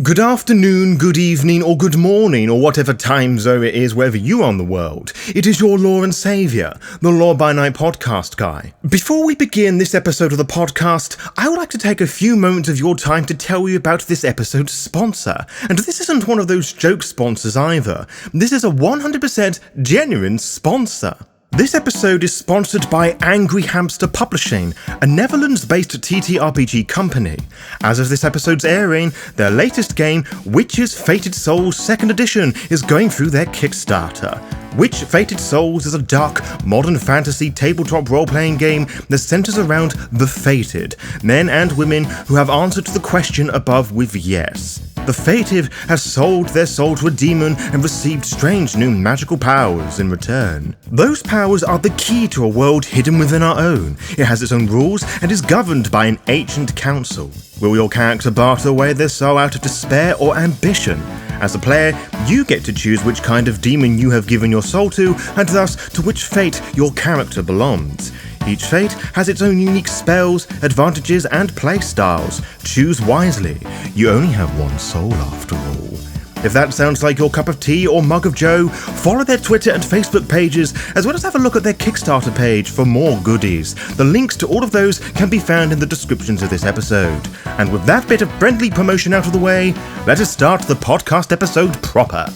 Good afternoon, good evening, or good morning, or whatever time zone it is wherever you are in the world. It is your Lord and Saviour, the Law by Night podcast guy. Before we begin this episode of the podcast, I would like to take a few moments of your time to tell you about this episode's sponsor. And this isn't one of those joke sponsors either. This is a 100% genuine sponsor. This episode is sponsored by Angry Hamster Publishing, a Netherlands-based TTRPG company. As of this episode's airing, their latest game, Witch's Fated Souls 2nd Edition, is going through their Kickstarter. Witch Fated Souls is a dark, modern fantasy tabletop role-playing game that centers around the fated, men and women who have answered the question above with yes. The fated have sold their soul to a demon and received strange new magical powers in return. Those powers are the key to a world hidden within our own. It has its own rules and is governed by an ancient council. Will your character barter away their soul out of despair or ambition? As a player, you get to choose which kind of demon you have given your soul to, and thus to which fate your character belongs. Each fate has its own unique spells, advantages, and playstyles. Choose wisely. You only have one soul after all. If that sounds like your cup of tea or mug of joe, follow their Twitter and Facebook pages, as well as have a look at their Kickstarter page for more goodies. The links to all of those can be found in the descriptions of this episode. And with that bit of friendly promotion out of the way, let us start the podcast episode proper.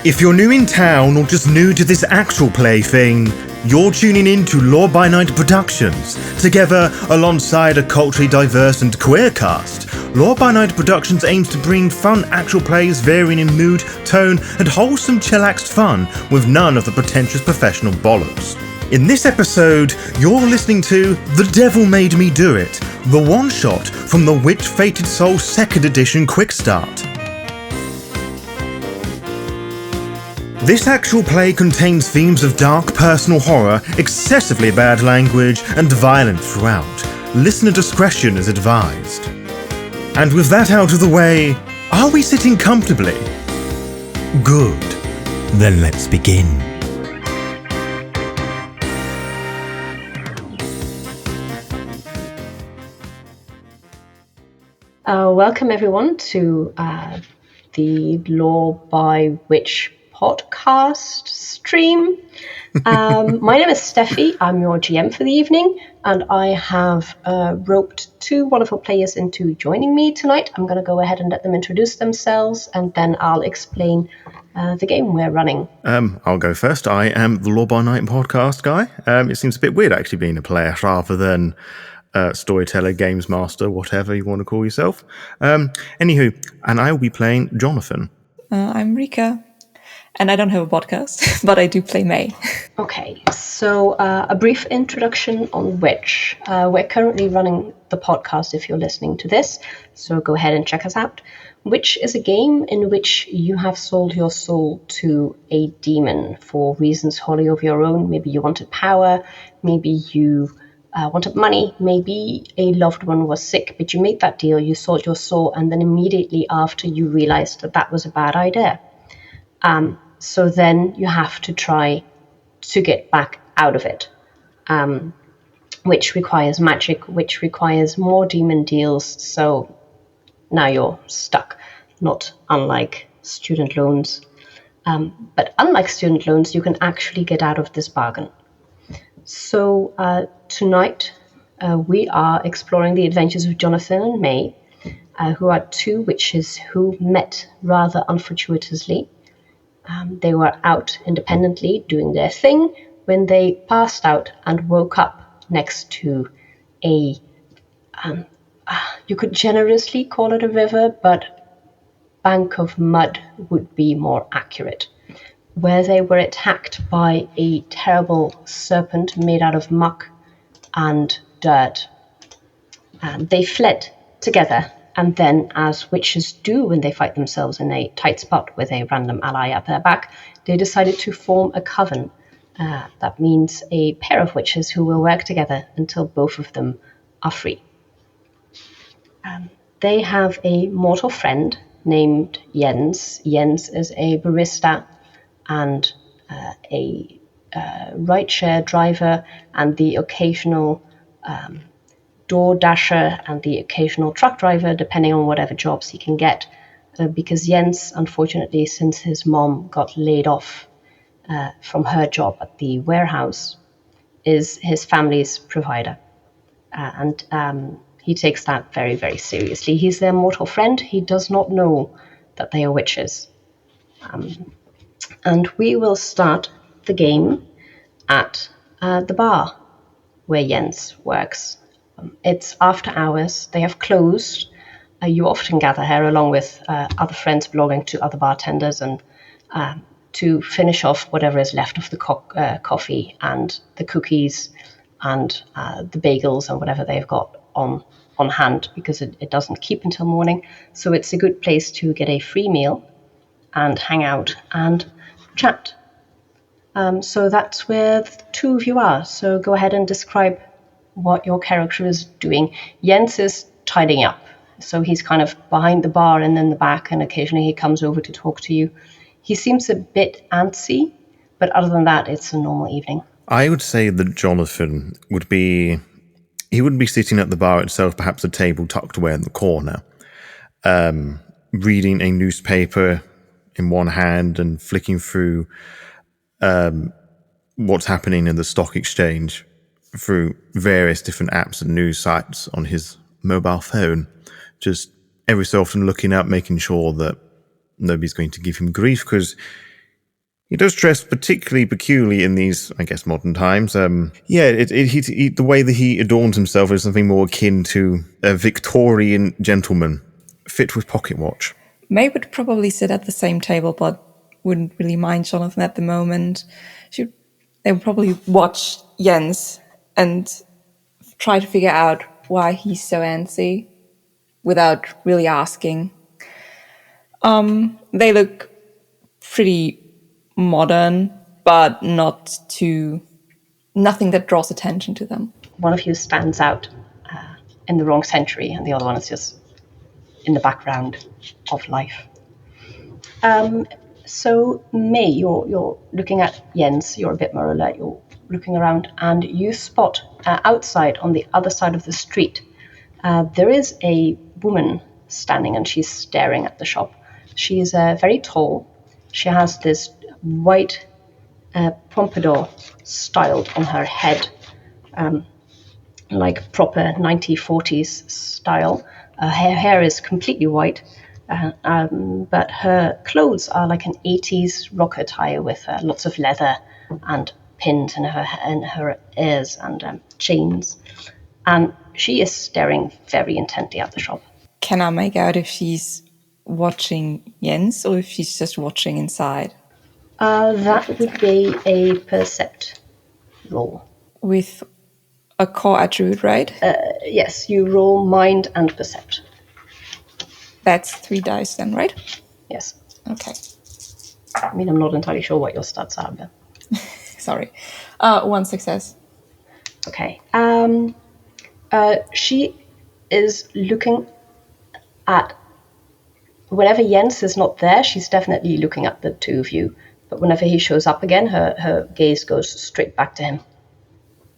If you're new in town or just new to this actual play thing, you're tuning in to Law by Night Productions. Together, alongside a culturally diverse and queer cast, Law by Night Productions aims to bring fun actual plays varying in mood, tone, and wholesome chillaxed fun with none of the pretentious professional bollocks. In this episode, you're listening to The Devil Made Me Do It, the one-shot from the Witch Fated Souls 2nd Edition Quickstart. This actual play contains themes of dark personal horror, excessively bad language, and violence throughout. Listener discretion is advised. And with that out of the way, are we sitting comfortably? Good. Then let's begin. Welcome everyone to the Law by Witch podcast stream. My name is Steffie. I'm your GM for the evening, and I have roped two wonderful players into joining me tonight. I'm going to go ahead and let them introduce themselves, and then I'll explain the game we're running. I'll go first. I am the Law by Night podcast guy. It seems a bit weird actually being a player rather than storyteller, games master, whatever you want to call yourself. Anywho, and I will be playing Jonathan. I'm Rica. And I don't have a podcast, but I do play May. Okay, so a brief introduction on Witch. We're currently running the podcast if you're listening to this, so go ahead and check us out. Witch is a game in which you have sold your soul to a demon for reasons wholly of your own. Maybe you wanted power, maybe you wanted money, maybe a loved one was sick, but you made that deal, you sold your soul, and then immediately after you realized that that was a bad idea. So then you have to try to get back out of it, which requires magic, which requires more demon deals. So now you're stuck, not unlike student loans. But unlike student loans, you can actually get out of this bargain. So tonight we are exploring the adventures of Jonathan and May, who are two witches who met rather unfortuitously. They were out independently doing their thing when they passed out and woke up next to a, you could generously call it a river, but bank of mud would be more accurate, where they were attacked by a terrible serpent made out of muck and dirt. They fled together And then, as witches do when they fight themselves in a tight spot with a random ally at their back, they decided to form a coven. That means a pair of witches who will work together until both of them are free. They have a mortal friend named Jens. Jens is a barista and a rideshare driver and the occasional door dasher and the occasional truck driver, depending on whatever jobs he can get. Because Jens, unfortunately, since his mom got laid off from her job at the warehouse, is his family's provider. And he takes that very, very seriously. He's their mortal friend. He does not know that they are witches. And we will start the game at the bar where Jens works. It's after hours. They have closed. You often gather here along with other friends belonging to other bartenders and to finish off whatever is left of the coffee and the cookies and the bagels and whatever they've got on hand, because it doesn't keep until morning. So it's a good place to get a free meal and hang out and chat. So that's where the two of you are. So go ahead and describe what your character is doing. Jens is tidying up. So he's kind of behind the bar and in the back, and occasionally he comes over to talk to you. He seems a bit antsy, but other than that, it's a normal evening. I would say that Jonathan wouldn't be sitting at the bar itself, perhaps a table tucked away in the corner, reading a newspaper in one hand and flicking through what's happening in the stock exchange through various different apps and news sites on his mobile phone. Just every so often looking up, making sure that nobody's going to give him grief, because he does dress particularly peculiarly in these, I guess, modern times. The way that he adorns himself is something more akin to a Victorian gentleman, fit with pocket watch. May would probably sit at the same table, but wouldn't really mind Jonathan at the moment. They would probably watch Jens and try to figure out why he's so antsy without really asking. They look pretty modern, but nothing that draws attention to them. One of you stands out in the wrong century, and the other one is just in the background of life. So May, you're looking at Jens. You're a bit more alert. You're looking around, and you spot outside on the other side of the street, there is a woman standing, and she's staring at the shop. She is very tall. She has this white pompadour styled on her head, like proper 1940s style. Her hair is completely white, but her clothes are like an 80s rock attire with lots of leather and pins in her ears and chains. And she is staring very intently at the shop. Can I make out if she's watching Jens or if she's just watching inside? That would be a percept roll. With a core attribute, right? Yes, you roll mind and percept. That's 3 dice then, right? Yes. Okay. I mean, I'm not entirely sure what your stats are, but... Sorry. 1 success. Okay. She is looking at... Whenever Jens is not there, she's definitely looking at the two of you. But whenever he shows up again, her gaze goes straight back to him.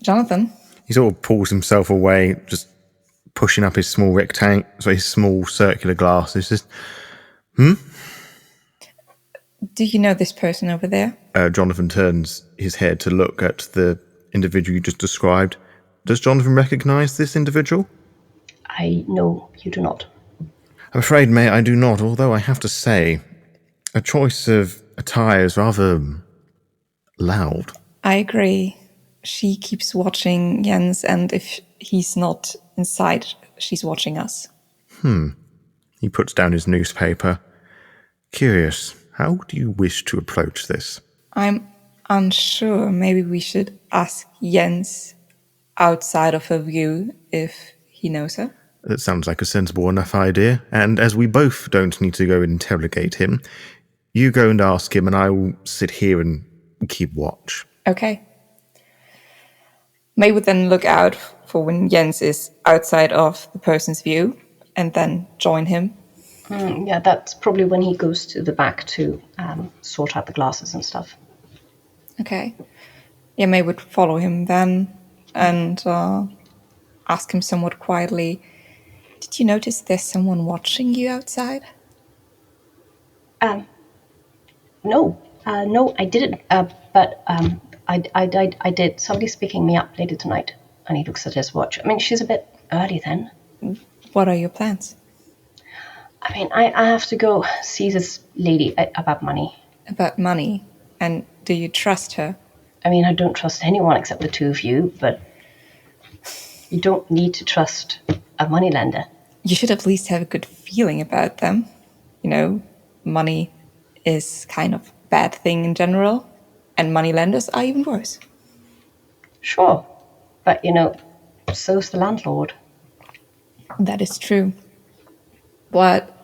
Jonathan? He sort of pulls himself away, just pushing up his small his small circular glasses. Just, Do you know this person over there? Jonathan turns his head to look at the individual you just described. Does Jonathan recognise this individual? No, you do not. I'm afraid, May, I do not, although I have to say, a choice of attire is rather loud. I agree. She keeps watching Jens, and if he's not inside, she's watching us. He puts down his newspaper. Curious, how do you wish to approach this? I'm unsure. Maybe we should ask Jens outside of her view if he knows her. That sounds like a sensible enough idea, and as we both don't need to go interrogate him, you go and ask him, and I will sit here and keep watch. Okay. May would then look out for when Jens is outside of the person's view and then join him. Yeah, that's probably when he goes to the back to sort out the glasses and stuff. Okay. Yeah, May would follow him then and ask him somewhat quietly, did you notice there's someone watching you outside? No, I didn't. But I did. Somebody's picking me up later tonight, and he looks at his watch. I mean, she's a bit early then. What are your plans? I mean, I have to go see this lady about money. About money? And do you trust her? I mean, I don't trust anyone except the two of you, but you don't need to trust a moneylender. You should at least have a good feeling about them. You know, money is kind of a bad thing in general, and moneylenders are even worse. Sure, but so's the landlord. That is true. What?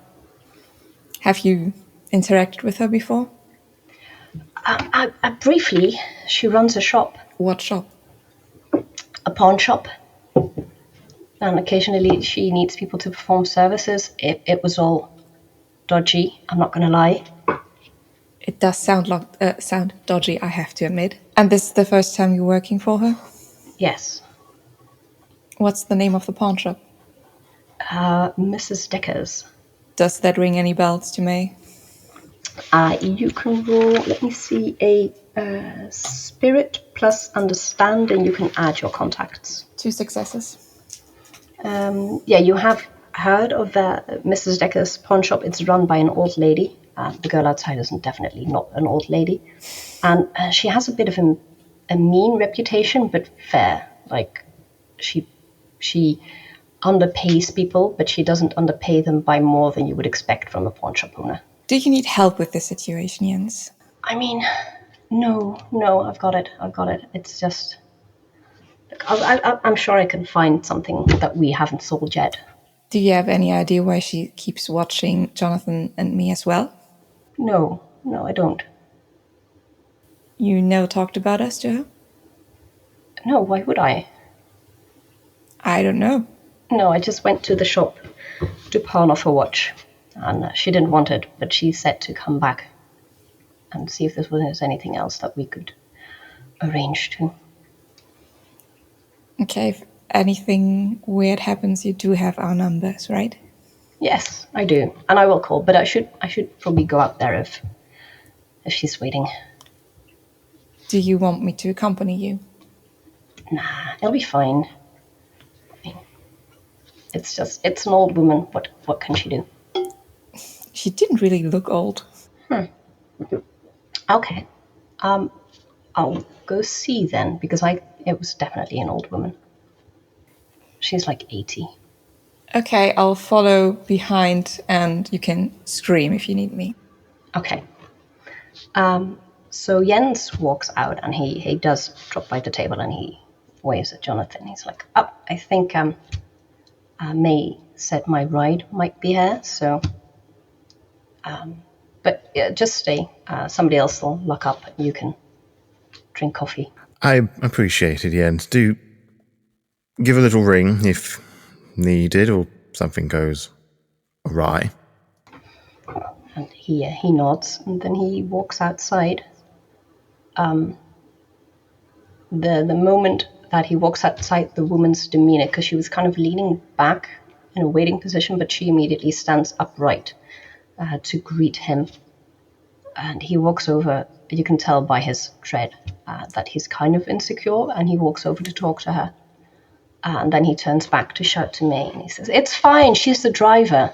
Have you interacted with her before? Briefly, she runs a shop. What shop? A pawn shop. And occasionally she needs people to perform services. It was all dodgy, I'm not going to lie. It does sound dodgy, I have to admit. And this is the first time you're working for her? Yes. What's the name of the pawn shop? Mrs. Decker's. Does that ring any bells to May? You can roll, let me see, a spirit plus understand, and you can add your contacts. 2 successes. Yeah, you have heard of Mrs. Decker's pawn shop. It's run by an old lady. The girl outside is definitely not an old lady. And she has a bit of a mean reputation, but fair. Like, she underpays people, but she doesn't underpay them by more than you would expect from a pawn shop owner. Do you need help with this situation, Jens? I mean, no, I've got it. It's just... I'm sure I can find something that we haven't sold yet. Do you have any idea why she keeps watching Jonathan and me as well? No, I don't. You never talked about us to her? No, why would I? I don't know. No, I just went to the shop to pawn off her watch. And she didn't want it, but she said to come back and see if there was anything else that we could arrange to. Okay, if anything weird happens, you do have our numbers, right? Yes, I do, and I will call. But I should probably go out there if she's waiting. Do you want me to accompany you? Nah, it'll be fine. I mean, it's an old woman. What can she do? She didn't really look old. Okay. I'll go see then, because it was definitely an old woman. She's like 80. Okay, I'll follow behind and you can scream if you need me. Okay. So Jens walks out and he does drop by the table and he waves at Jonathan. He's like, oh, I think May said my ride might be here, so... but yeah, just stay. Somebody else will lock up and you can drink coffee. I appreciate it, Jens. Do give a little ring if needed or something goes awry. And he nods and then he walks outside. The moment that he walks outside, the woman's demeanor, because she was kind of leaning back in a waiting position, but she immediately stands upright to greet him. And he walks over. You can tell by his tread that he's kind of insecure, and he walks over to talk to her. And then he turns back to shout to May, and he says, "It's fine, she's the driver."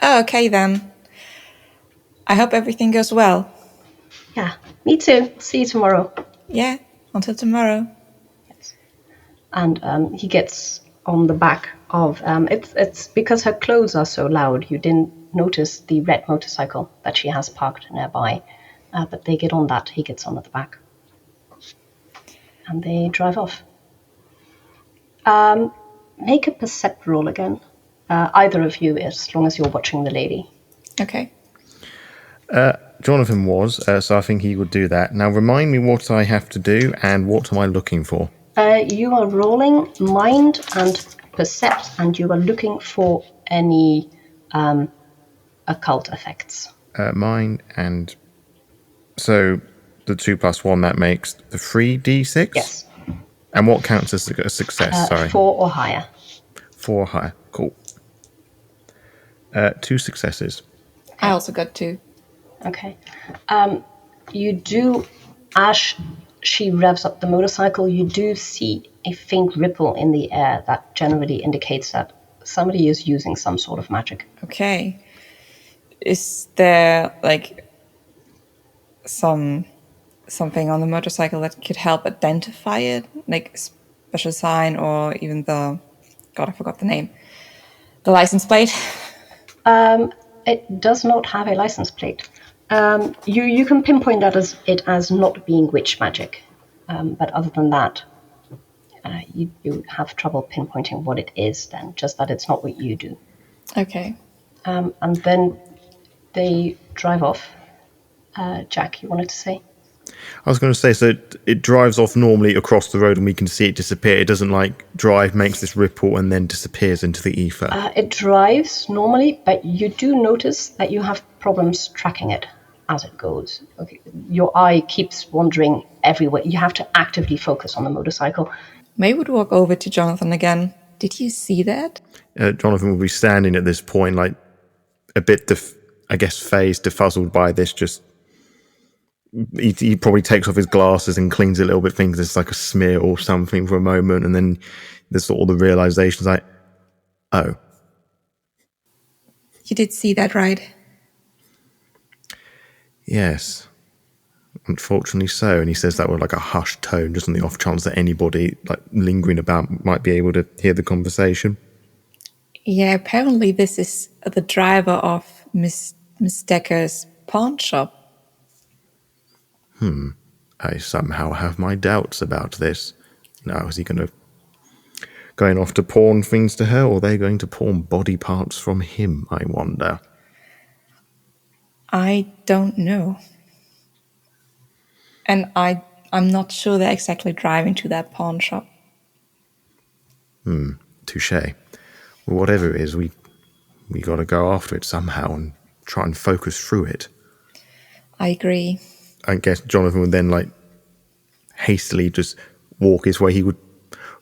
Oh, okay then. I hope everything goes well. Yeah, me too. See you tomorrow. Yeah, until tomorrow. Yes. And he gets on the back of... It's because her clothes are so loud, you didn't notice the red motorcycle that she has parked nearby. But they get on that. He gets on at the back. And they drive off. Make a percept roll again. Either of you, as long as you're watching the lady. Okay. Jonathan was, so I think he would do that. Now remind me what I have to do and what am I looking for? You are rolling mind and percept, and you are looking for any occult effects. Mind and... So the 2 + 1, that makes the 3d6? Yes. And what counts as a success? 4 or higher. 4 higher. Cool. 2 successes. I also got 2. Okay. You do, as she revs up the motorcycle, you do see a faint ripple in the air that generally indicates that somebody is using some sort of magic. Okay. Is there like something on the motorcycle that could help identify it? Like a special sign or even the... God, I forgot the name. The license plate? It does not have a license plate. You can pinpoint that as not being witch magic. But other than that, you have trouble pinpointing what it is then, just that it's not what you do. Okay. And then they drive off. Jack, you wanted to say? I was going to say, so it drives off normally across the road and we can see it disappear. It doesn't like drive, makes this ripple and then disappears into the ether. It drives normally, but you do notice that you have problems tracking it as it goes. Okay. Your eye keeps wandering everywhere. You have to actively focus on the motorcycle. May would walk over to Jonathan again. Did you see that? Jonathan will be standing at this point, like a bit, phased, befuzzled by this. Just he probably takes off his glasses and cleans it a little bit, thinks it's like a smear or something for a moment, and then there's sort of the realization's like, oh. You did see that, right? Yes. Unfortunately so. And he says that with like a hushed tone, just on the off chance that anybody like lingering about might be able to hear the conversation. Yeah, apparently this is the driver of Miss Decker's pawn shop. I somehow have my doubts about this. Now, is he going off to pawn things to her, or are they going to pawn body parts from him, I wonder? I don't know. And I'm not sure they're exactly driving to that pawn shop. Touche. Well, whatever it is, we got to go after it somehow and try and focus through it. I agree. I guess Jonathan would then like hastily just walk his way. He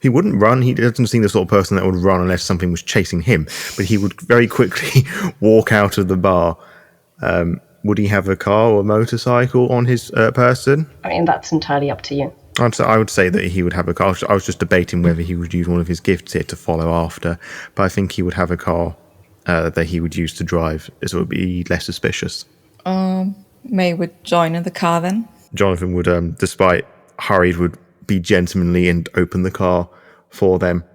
wouldn't run. He doesn't seem the sort of person that would run unless something was chasing him. But he would very quickly walk out of the bar. Would he have a car or a motorcycle on his person? I mean, that's entirely up to you. I would say that he would have a car. I was just debating whether he would use one of his gifts here to follow after. But I think he would have a car that he would use to drive, as it would be less suspicious. May would join in the car then. Jonathan would, despite hurried, would be gentlemanly and open the car for them.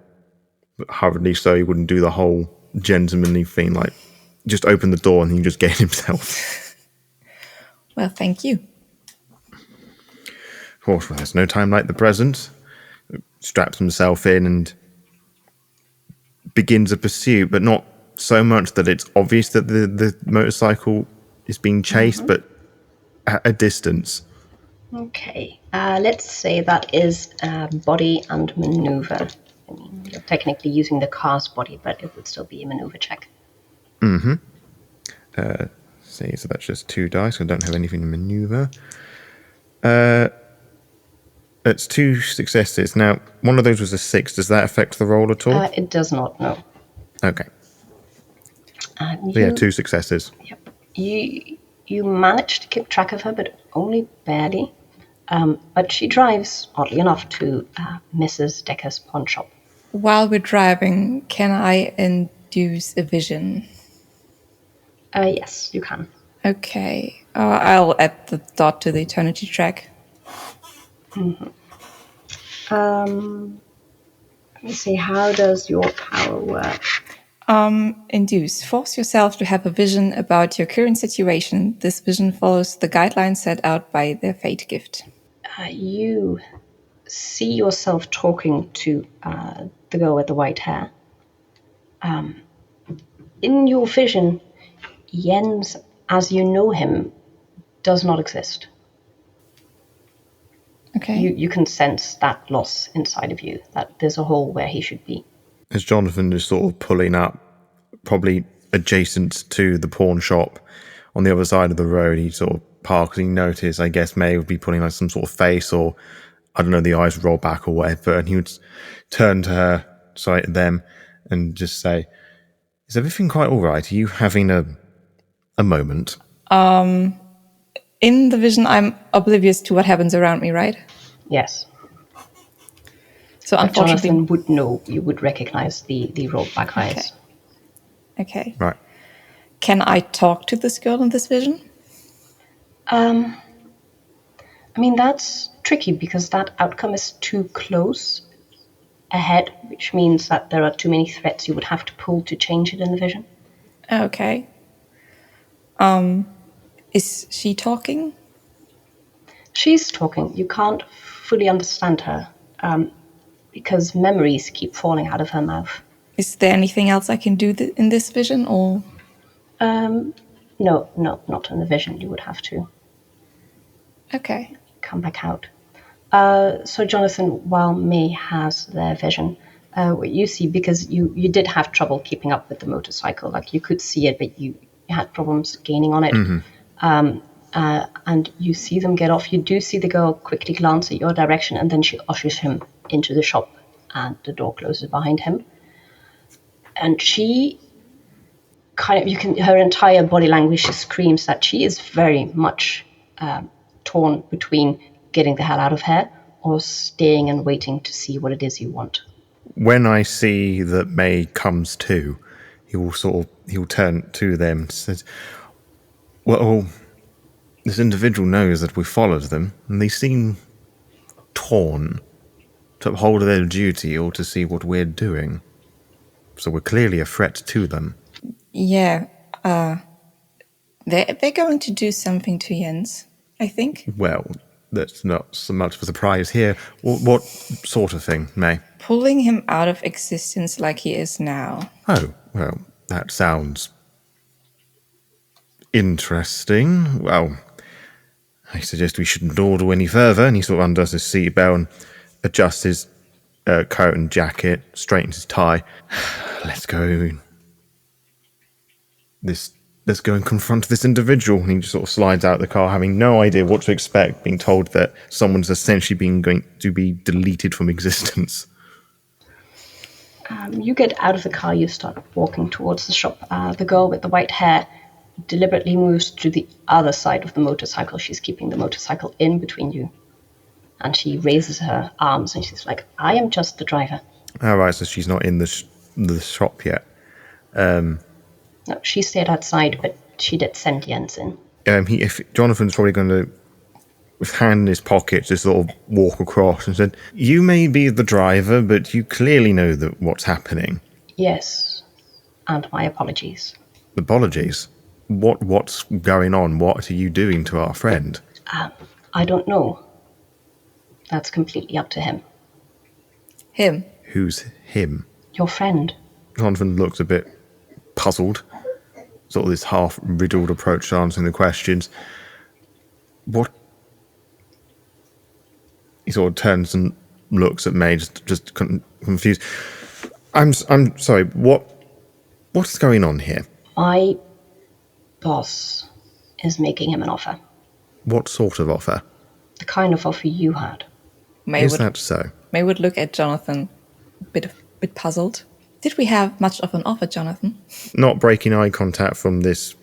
But hurriedly so, he wouldn't do the whole gentlemanly thing, like just open the door and he just get himself. Well, thank you. Of course, well, there's no time like the present. Straps himself in and begins a pursuit, but not so much that it's obvious that the motorcycle is being chased, but at a distance. Okay, let's say that is body and maneuver. I mean, you're technically using the car's body, but it would still be a maneuver check. So that's just 2 dice. I don't have anything to maneuver. It's 2 successes. Now, one of those was a 6. Does that affect the roll at all? It does not, no. Okay. So 2 successes. Yep. You managed to keep track of her, but only barely. But she drives, oddly enough, to Mrs. Decker's pawn shop. While we're driving, can I induce a vision? Yes, you can. Okay. I'll add the dot to the eternity track. Let me see, how does your power work? Induce. Force yourself to have a vision about your current situation. This vision follows the guidelines set out by the fate gift. You see yourself talking to the girl with the white hair. In your vision, Jens, as you know him, does not exist. Okay. You can sense that loss inside of you, that there's a hole where he should be. As Jonathan is sort of pulling up, probably adjacent to the pawn shop on the other side of the road, he sort of parks and he noticed, I guess, May would be putting like some sort of face, or I don't know, the eyes would roll back or whatever, and he would turn to her, sorry, to them, and just say, "Is everything quite all right? Are you having a moment?" In the vision, I'm oblivious to what happens around me, right? Yes. So But unfortunately, Jonathan would know, you would recognize the rolled back eyes. Okay. Right. Can I talk to this girl in this vision? I mean, that's tricky because that outcome is too close ahead, which means that there are too many threats you would have to pull to change it in the vision. Okay. Is she talking? She's talking. You can't fully understand her because memories keep falling out of her mouth. Is there anything else I can do in this vision, or? No, not in the vision. You would have to Okay. come back out. So, Jonathan, while May has their vision, what you see, because you did have trouble keeping up with the motorcycle, like you could see it, but you had problems gaining on it. And you see them get off. You do see the girl quickly glance at your direction, and then she ushers him into the shop, and the door closes behind him. And she her entire body language just screams that she is very much torn between getting the hell out of here or staying and waiting to see what it is you want. When I see that May comes to, he'll turn to them and says, "Well, this individual knows that we followed them, and they seem torn to uphold their duty or to see what we're doing. So we're clearly a threat to them." Yeah. They're going to do something to Jens, I think. Well, that's not so much of a surprise here. What sort of thing, May? Pulling him out of existence like he is now. Oh, well, that sounds interesting. Well, I suggest we shouldn't dawdle any further. And he sort of undoes his seatbelt and adjusts his coat and jacket, straightens his tie. Let's go and confront this individual. And he just sort of slides out of the car, having no idea what to expect, being told that someone's essentially going to be deleted from existence. You get out of the car, you start walking towards the shop. The girl with the white hair deliberately moves to the other side of the motorcycle. She's keeping the motorcycle in between you. And she raises her arms and she's like, "I am just the driver." All right, so she's not in the shop yet. No, she stayed outside, but she did send Jens in. If Jonathan's probably going to, with hand in his pocket, just sort of walk across and said, "You may be the driver, but you clearly know that what's happening." Yes, and my apologies. Apologies? What's going on? What are you doing to our friend? I don't know. That's completely up to him. Him? Who's him? Your friend. Jonathan looks a bit puzzled. Sort of this half-riddled approach to answering the questions. What? He sort of turns and looks at May, just confused. I'm sorry. What's going on here? My boss is making him an offer. What sort of offer? The kind of offer you had. Is that so? May would look at Jonathan, a bit puzzled. Did we have much of an offer, Jonathan? Not breaking eye contact from this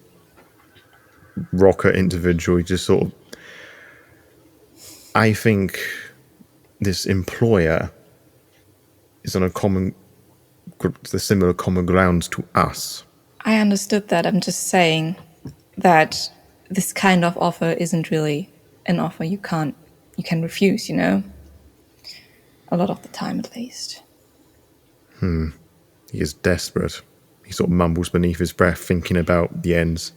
rocker individual, he just sort of... I think this employer is on the similar common grounds to us. I understood that. I'm just saying that this kind of offer isn't really an offer you can refuse, you know? A lot of the time, at least. He is desperate. He sort of mumbles beneath his breath, thinking about the ends,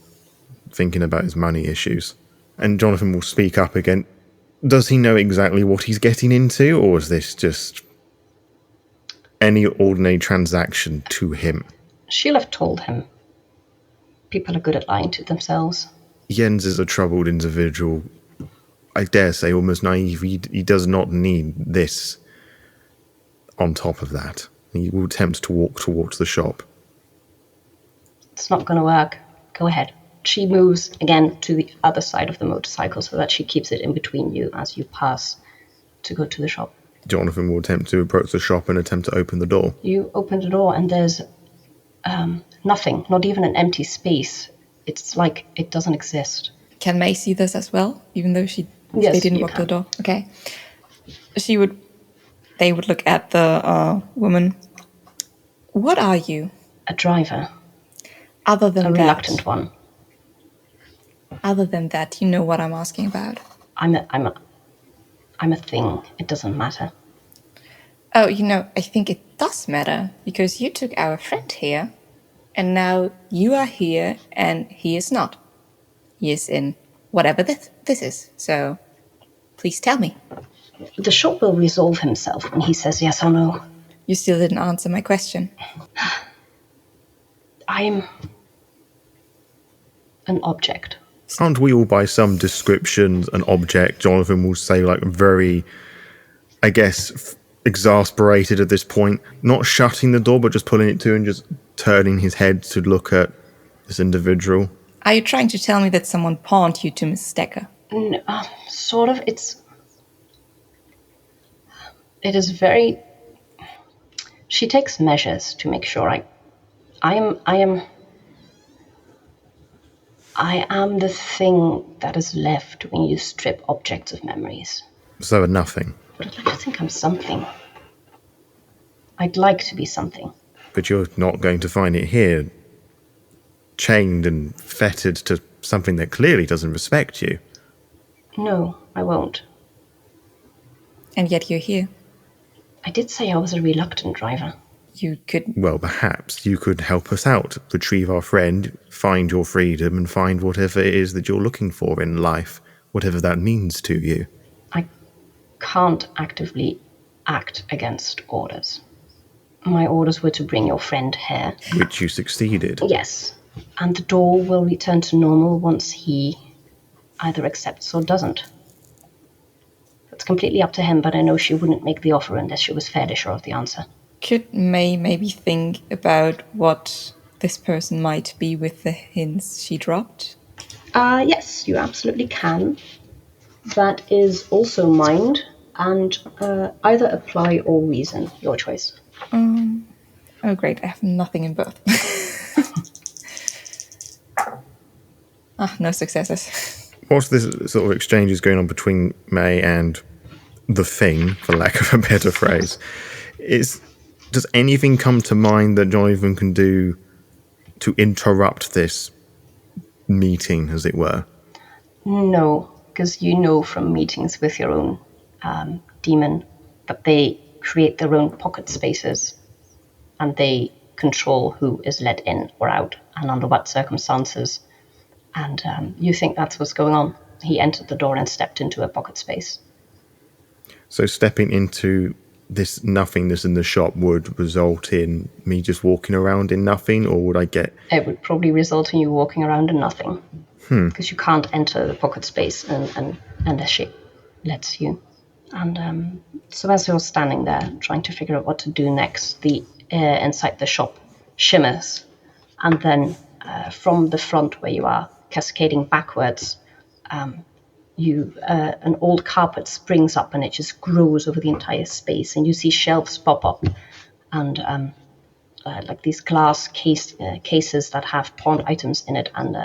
thinking about his money issues. And Jonathan will speak up again. Does he know exactly what he's getting into, or is this just any ordinary transaction to him? She'll have told him. People are good at lying to themselves. Jens is a troubled individual. I dare say almost naive. He does not need this on top of that. He will attempt to walk towards the shop. It's not going to work. Go ahead. She moves again to the other side of the motorcycle so that she keeps it in between you as you pass to go to the shop. Jonathan will attempt to approach the shop and attempt to open the door. You open the door and there's nothing, not even an empty space. It's like it doesn't exist. Can May see this as well, even though they didn't walk to the door? Okay. They would look at the woman. What are you? A driver. Other than a that, reluctant one. Other than that, you know what I'm asking about. I'm a thing. It doesn't matter. Oh, I think it does matter, because you took our friend here, and now you are here, and he is not. He is in whatever this is, so please tell me. The shop will resolve himself when he says yes or no. You still didn't answer my question. I'm an object. Aren't we all, by some descriptions, an object? Jonathan will say, very, I guess, exasperated at this point. Not shutting the door, but just pulling it to and just turning his head to look at this individual. Are you trying to tell me that someone pawned you to Miss Stecker? No, sort of. It is very... She takes measures to make sure I am the thing that is left when you strip objects of memories. So a nothing. But I'd like to think I'm something. I'd like to be something. But you're not going to find it here, chained and fettered to something that clearly doesn't respect you. No, I won't. And yet you're here. I did say I was a reluctant driver. You could... Well, perhaps you could help us out, retrieve our friend, find your freedom, and find whatever it is that you're looking for in life, whatever that means to you. I can't actively act against orders. My orders were to bring your friend here. Which you succeeded. Yes, and the door will return to normal once he either accepts or doesn't. It's completely up to him, but I know she wouldn't make the offer unless she was fairly sure of the answer. Could May maybe think about what this person might be with the hints she dropped? Yes, you absolutely can. That is also mind, and either apply or reason, your choice. Oh great, I have nothing in both. No successes. What's this sort of exchanges going on between May and the thing, for lack of a better phrase? Does anything come to mind that Jonathan can do to interrupt this meeting, as it were? No, because you know from meetings with your own demon that they create their own pocket spaces and they control who is let in or out and under what circumstances. And you think that's what's going on. He entered the door and stepped into a pocket space. So stepping into this nothingness in the shop would result in me just walking around in nothing, or would I get... It would probably result in you walking around in nothing. Because you can't enter the pocket space unless she lets you. And so as you're standing there trying to figure out what to do next, the air inside the shop shimmers. And then from the front where you are, cascading backwards, an old carpet springs up and it just grows over the entire space, and you see shelves pop up and like these glass cases that have pawned items in it, and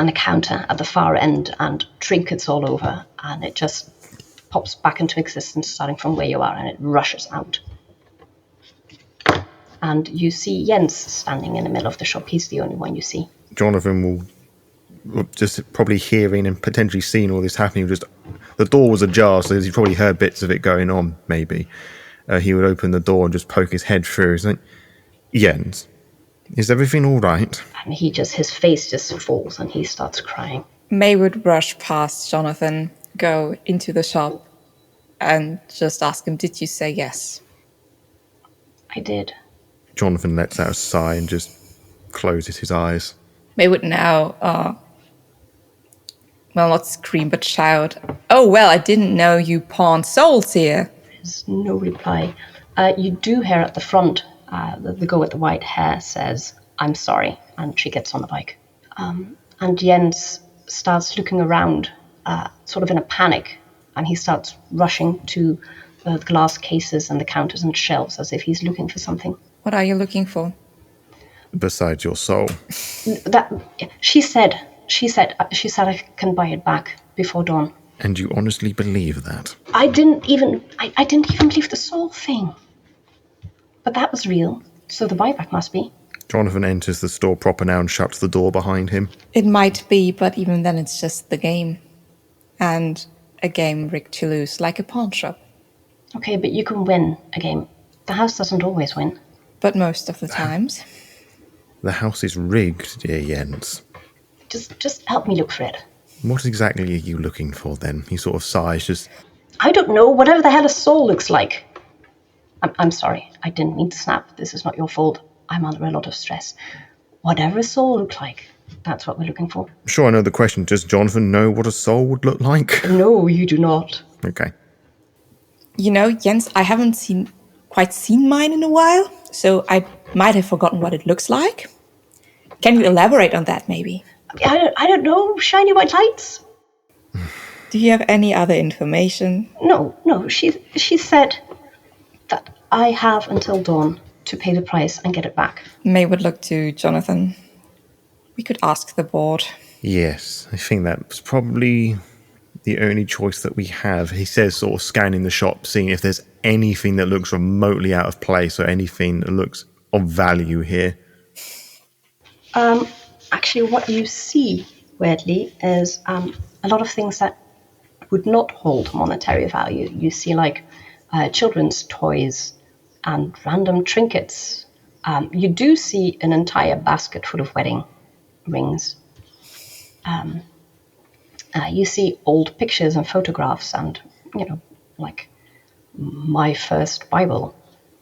a counter at the far end, and trinkets all over, and it just pops back into existence starting from where you are, and it rushes out. And you see Jens standing in the middle of the shop. He's the only one you see. Jonathan will just probably hearing and potentially seeing all this happening. The door was ajar, so he probably heard bits of it going on. Maybe he would open the door and just poke his head through. He's like, "Jens, is everything all right?" And his face just falls, and he starts crying. May would rush past Jonathan, go into the shop, and just ask him, did you say yes? I did. Jonathan lets out a sigh and just closes his eyes. May would now, not scream, but shout, oh, well, I didn't know you pawned souls here. There's no reply. You do hear at the front, the girl with the white hair says, I'm sorry, and she gets on the bike. And Jens starts looking around, sort of in a panic, and he starts rushing to the glass cases and the counters and shelves as if he's looking for something. What are you looking for? Besides your soul. She said I can buy it back before dawn. And you honestly believe that? I didn't even believe the soul thing. But that was real, so the buyback must be. Jonathan enters the store proper now and shuts the door behind him. It might be, but even then it's just the game. And a game rigged to lose, like a pawn shop. Okay, but you can win a game. The house doesn't always win. But most of the times. The house is rigged, dear Jens. Just help me look for it. What exactly are you looking for then? He sort of sighs, just... I don't know, whatever the hell a soul looks like. I'm sorry, I didn't mean to snap. This is not your fault. I'm under a lot of stress. Whatever a soul looks like, that's what we're looking for. Sure, I know the question. Does Jonathan know what a soul would look like? No, you do not. Okay. You know, Jens, I haven't quite seen mine in a while, so I might have forgotten what it looks like. Can you elaborate on that, maybe? I don't know, shiny white lights? Do you have any other information? No, she said that I have until dawn to pay the price and get it back. May would look to Jonathan. We could ask the board. Yes, I think that's probably the only choice that we have. He says, sort of scanning the shop, seeing if there's anything that looks remotely out of place or anything that looks of value here. Actually, what you see, weirdly, is a lot of things that would not hold monetary value. You see, like, children's toys and random trinkets. You do see an entire basket full of wedding rings. You see old pictures and photographs and, like my first Bible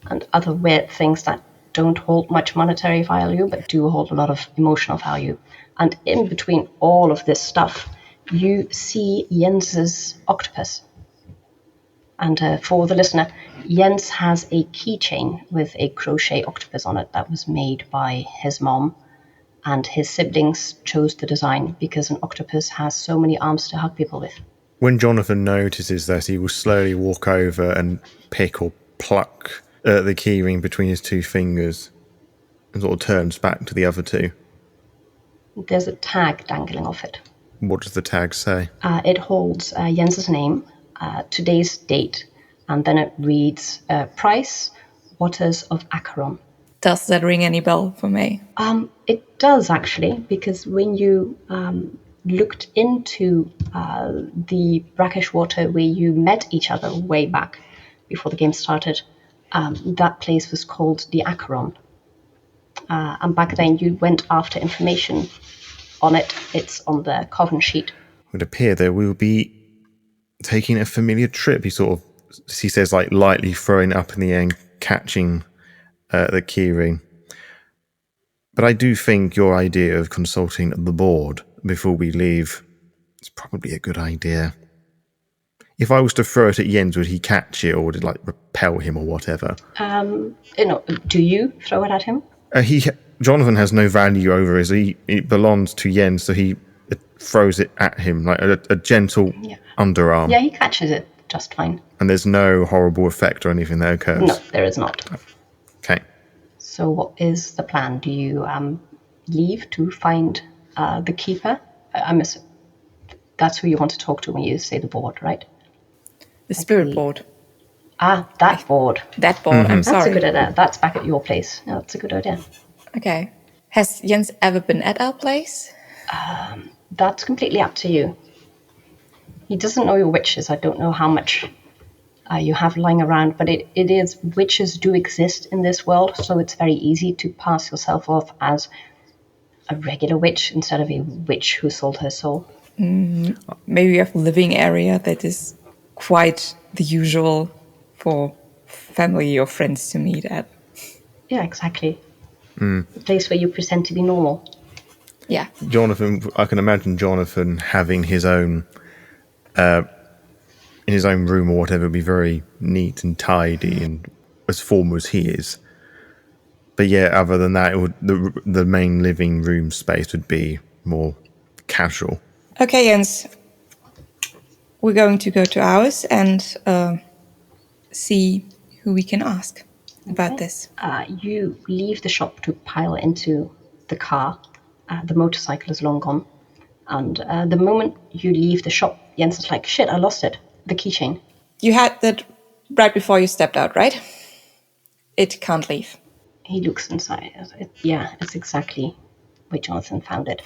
and other weird things that don't hold much monetary value but do hold a lot of emotional value. And in between all of this stuff, you see Jens's octopus. And for the listener, Jens has a keychain with a crochet octopus on it that was made by his mom. And his siblings chose the design because an octopus has so many arms to hug people with. When Jonathan notices that, he will slowly walk over and pick or pluck the keyring between his two fingers and sort of turns back to the other two. There's a tag dangling off it. What does the tag say? It holds Jens's name, today's date, and then it reads price, waters of Acheron. Does that ring any bell for me? It does, actually, because when you looked into the brackish water where you met each other way back before the game started, that place was called the Acheron. And back then you went after information on it. It's on the coven sheet. It would appear that we will be taking a familiar trip. He says, like, lightly throwing it up in the air and catching the keyring. But I do think your idea of consulting the board before we leave is probably a good idea. If I was to throw it at Jens, would he catch it or would it, like, repel him or whatever? Do you throw it at him? Jonathan has no value over his. It belongs to Jens, so he throws it at him like a gentle underarm. Yeah, he catches it just fine. And there's no horrible effect or anything that occurs? No, there is not. Okay. So what is the plan? Do you leave to find the keeper? That's who you want to talk to when you say the board, right? The spirit board. That board. That board, I'm sorry. That's a good idea. That's back at your place. No, that's a good idea. Okay. Has Jens ever been at our place? That's completely up to you. He doesn't know your witches. I don't know how much you have lying around, but it is, witches do exist in this world, so it's very easy to pass yourself off as a regular witch instead of a witch who sold her soul. Maybe you have a living area that is quite the usual for family or friends to meet at. Yeah, exactly. A place where you pretend to be normal. Yeah. Jonathan, I can imagine Jonathan having his own, in his own room or whatever, be very neat and tidy and as formal as he is. But yeah, other than that, the main living room space would be more casual. Okay, Jens. We're going to go to ours and see who we can ask about this. You leave the shop to pile into the car. The motorcycle is long gone. And the moment you leave the shop, Jens is like, shit, I lost it. The keychain. You had that right before you stepped out, right? It can't leave. He looks inside. It's exactly where Jonathan found it.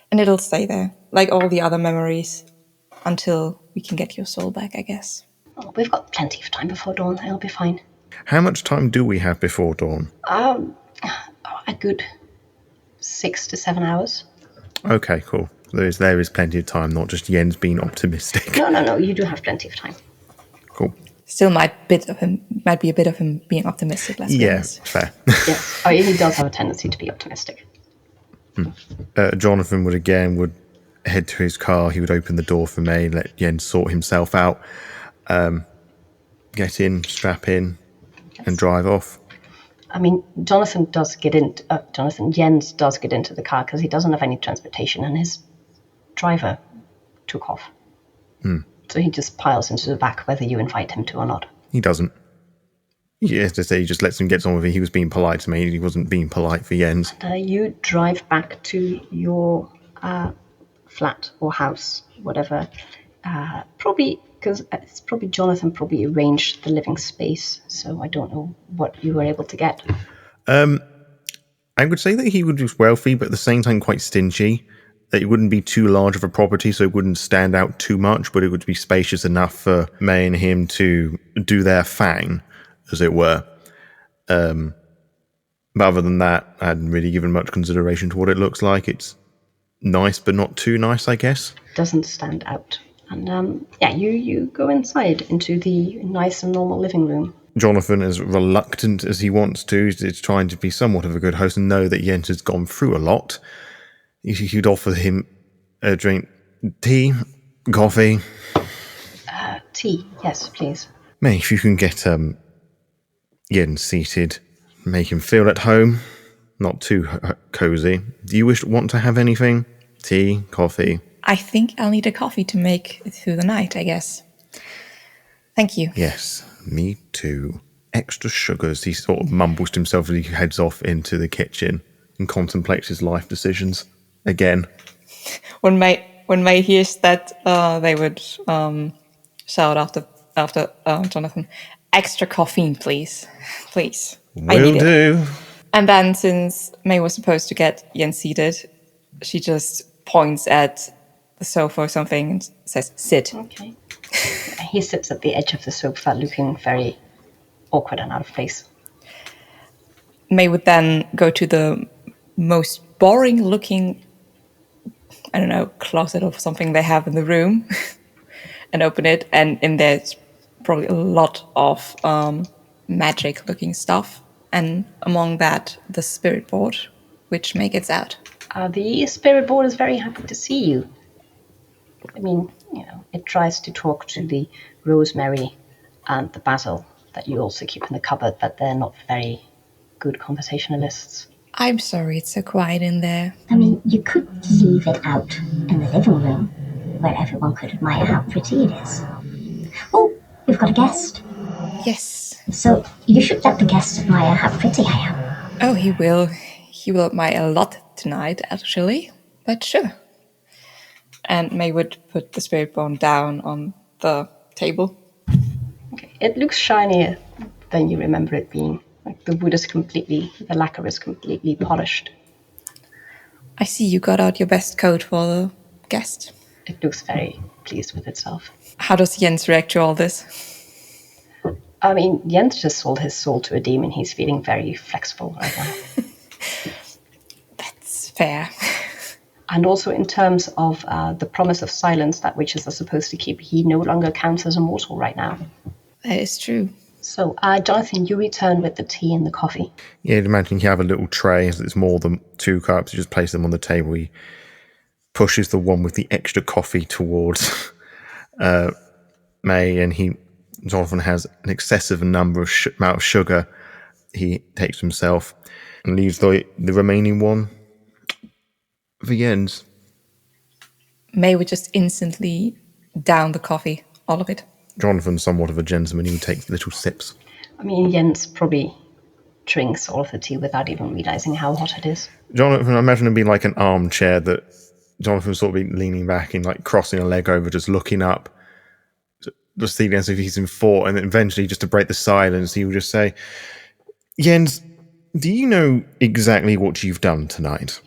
And it'll stay there, like all the other memories, until we can get your soul back, I guess. Oh, we've got plenty of time before dawn. It'll be fine. How much time do we have before dawn? A good 6 to 7 hours. Okay, cool. There is plenty of time, not just Jens being optimistic. No. You do have plenty of time. Cool. Still might be a bit of him being optimistic, let's be honest. Fair. Yes. He does have a tendency to be optimistic. Jonathan would head to his car. He would open the door for May, let Jens sort himself out, get in, strap in, and drive off. I mean, Jens does get into the car because he doesn't have any transportation and his driver took off. So he just piles into the back whether you invite him to or not. He doesn't. As I say, he just lets him get on with it. He was being polite to me. He wasn't being polite for Jens. You drive back to your flat or house, whatever. Probably because it's probably Jonathan probably arranged the living space. So I don't know what you were able to get. I would say that he would be wealthy, but at the same time quite stingy. That it wouldn't be too large of a property, so it wouldn't stand out too much, but it would be spacious enough for May and him to do their thing, as it were. But other than that, I hadn't really given much consideration to what it looks like. It's nice, but not too nice, I guess. Doesn't stand out. And you go inside into the nice and normal living room. Jonathan, as reluctant as he wants to, is trying to be somewhat of a good host and know that Jens has gone through a lot. You'd offer him a drink. Tea? Coffee? Tea, yes, please. May, if you can get Jens seated, make him feel at home, not too cozy. Do you want to have anything? Tea? Coffee? I think I'll need a coffee to make it through the night, I guess. Thank you. Yes, me too. Extra sugars, he sort of mumbles to himself as he heads off into the kitchen and contemplates his life decisions. Again. When May hears that, they would shout after Jonathan, "Extra caffeine, please, please." Will do. And then, since May was supposed to get Jens seated, she just points at the sofa or something and says, "Sit." Okay. He sits at the edge of the sofa, looking very awkward and out of place. May would then go to the most boring-looking, I don't know, closet or something they have in the room and open it. And in there's probably a lot of magic-looking stuff. And among that, the spirit board, which May gets out. The spirit board is very happy to see you. I mean, it tries to talk to the rosemary and the basil that you also keep in the cupboard, but they're not very good conversationalists. I'm sorry it's so quiet in there. I mean, you could leave it out in the living room, where everyone could admire how pretty it is. Oh, we've got a guest. Yes. So you should let the guest admire how pretty I am. Oh, he will. He will admire a lot tonight, actually. But sure. And May would put the spirit bone down on the table. Okay. It looks shinier than you remember it being. Like the lacquer is completely polished. I see you got out your best coat for the guest. It looks very pleased with itself. How does Jens react to all this? I mean, Jens just sold his soul to a demon. He's feeling very flexible right now. That's fair. And also in terms of the promise of silence that witches are supposed to keep, he no longer counts as a mortal right now. That is true. So, Jonathan, you return with the tea and the coffee. Yeah, imagine you have a little tray. It's more than 2 cups. You just place them on the table. He pushes the one with the extra coffee towards May, and Jonathan has an excessive number of amount of sugar he takes himself and leaves the remaining one for Jens. May would just instantly down the coffee, all of it. Jonathan's somewhat of a gentleman. He takes little sips. I mean, Jens probably drinks all of the tea without even realizing how hot it is. Jonathan, I imagine it'd be like an armchair that Jonathan sort of be leaning back and like crossing a leg over, just looking up, just thinking as if he's in thought, and then eventually, just to break the silence, he will just say, Jens, do you know exactly what you've done tonight?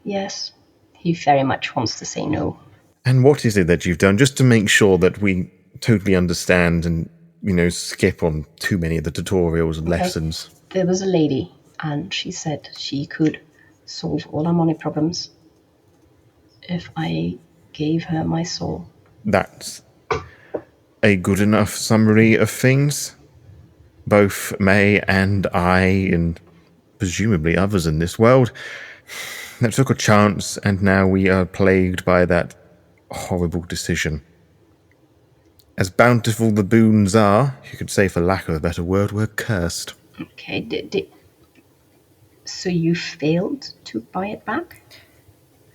Yes. He very much wants to say no. And what is it that you've done, just to make sure that we totally understand and, skip on too many of the tutorials and lessons? There was a lady, and she said she could solve all our money problems if I gave her my soul. That's a good enough summary of things. Both May and I, and presumably others in this world, that took a chance, and now we are plagued by that horrible decision. As bountiful the boons are, you could say, for lack of a better word, we're cursed. Okay, so you failed to buy it back?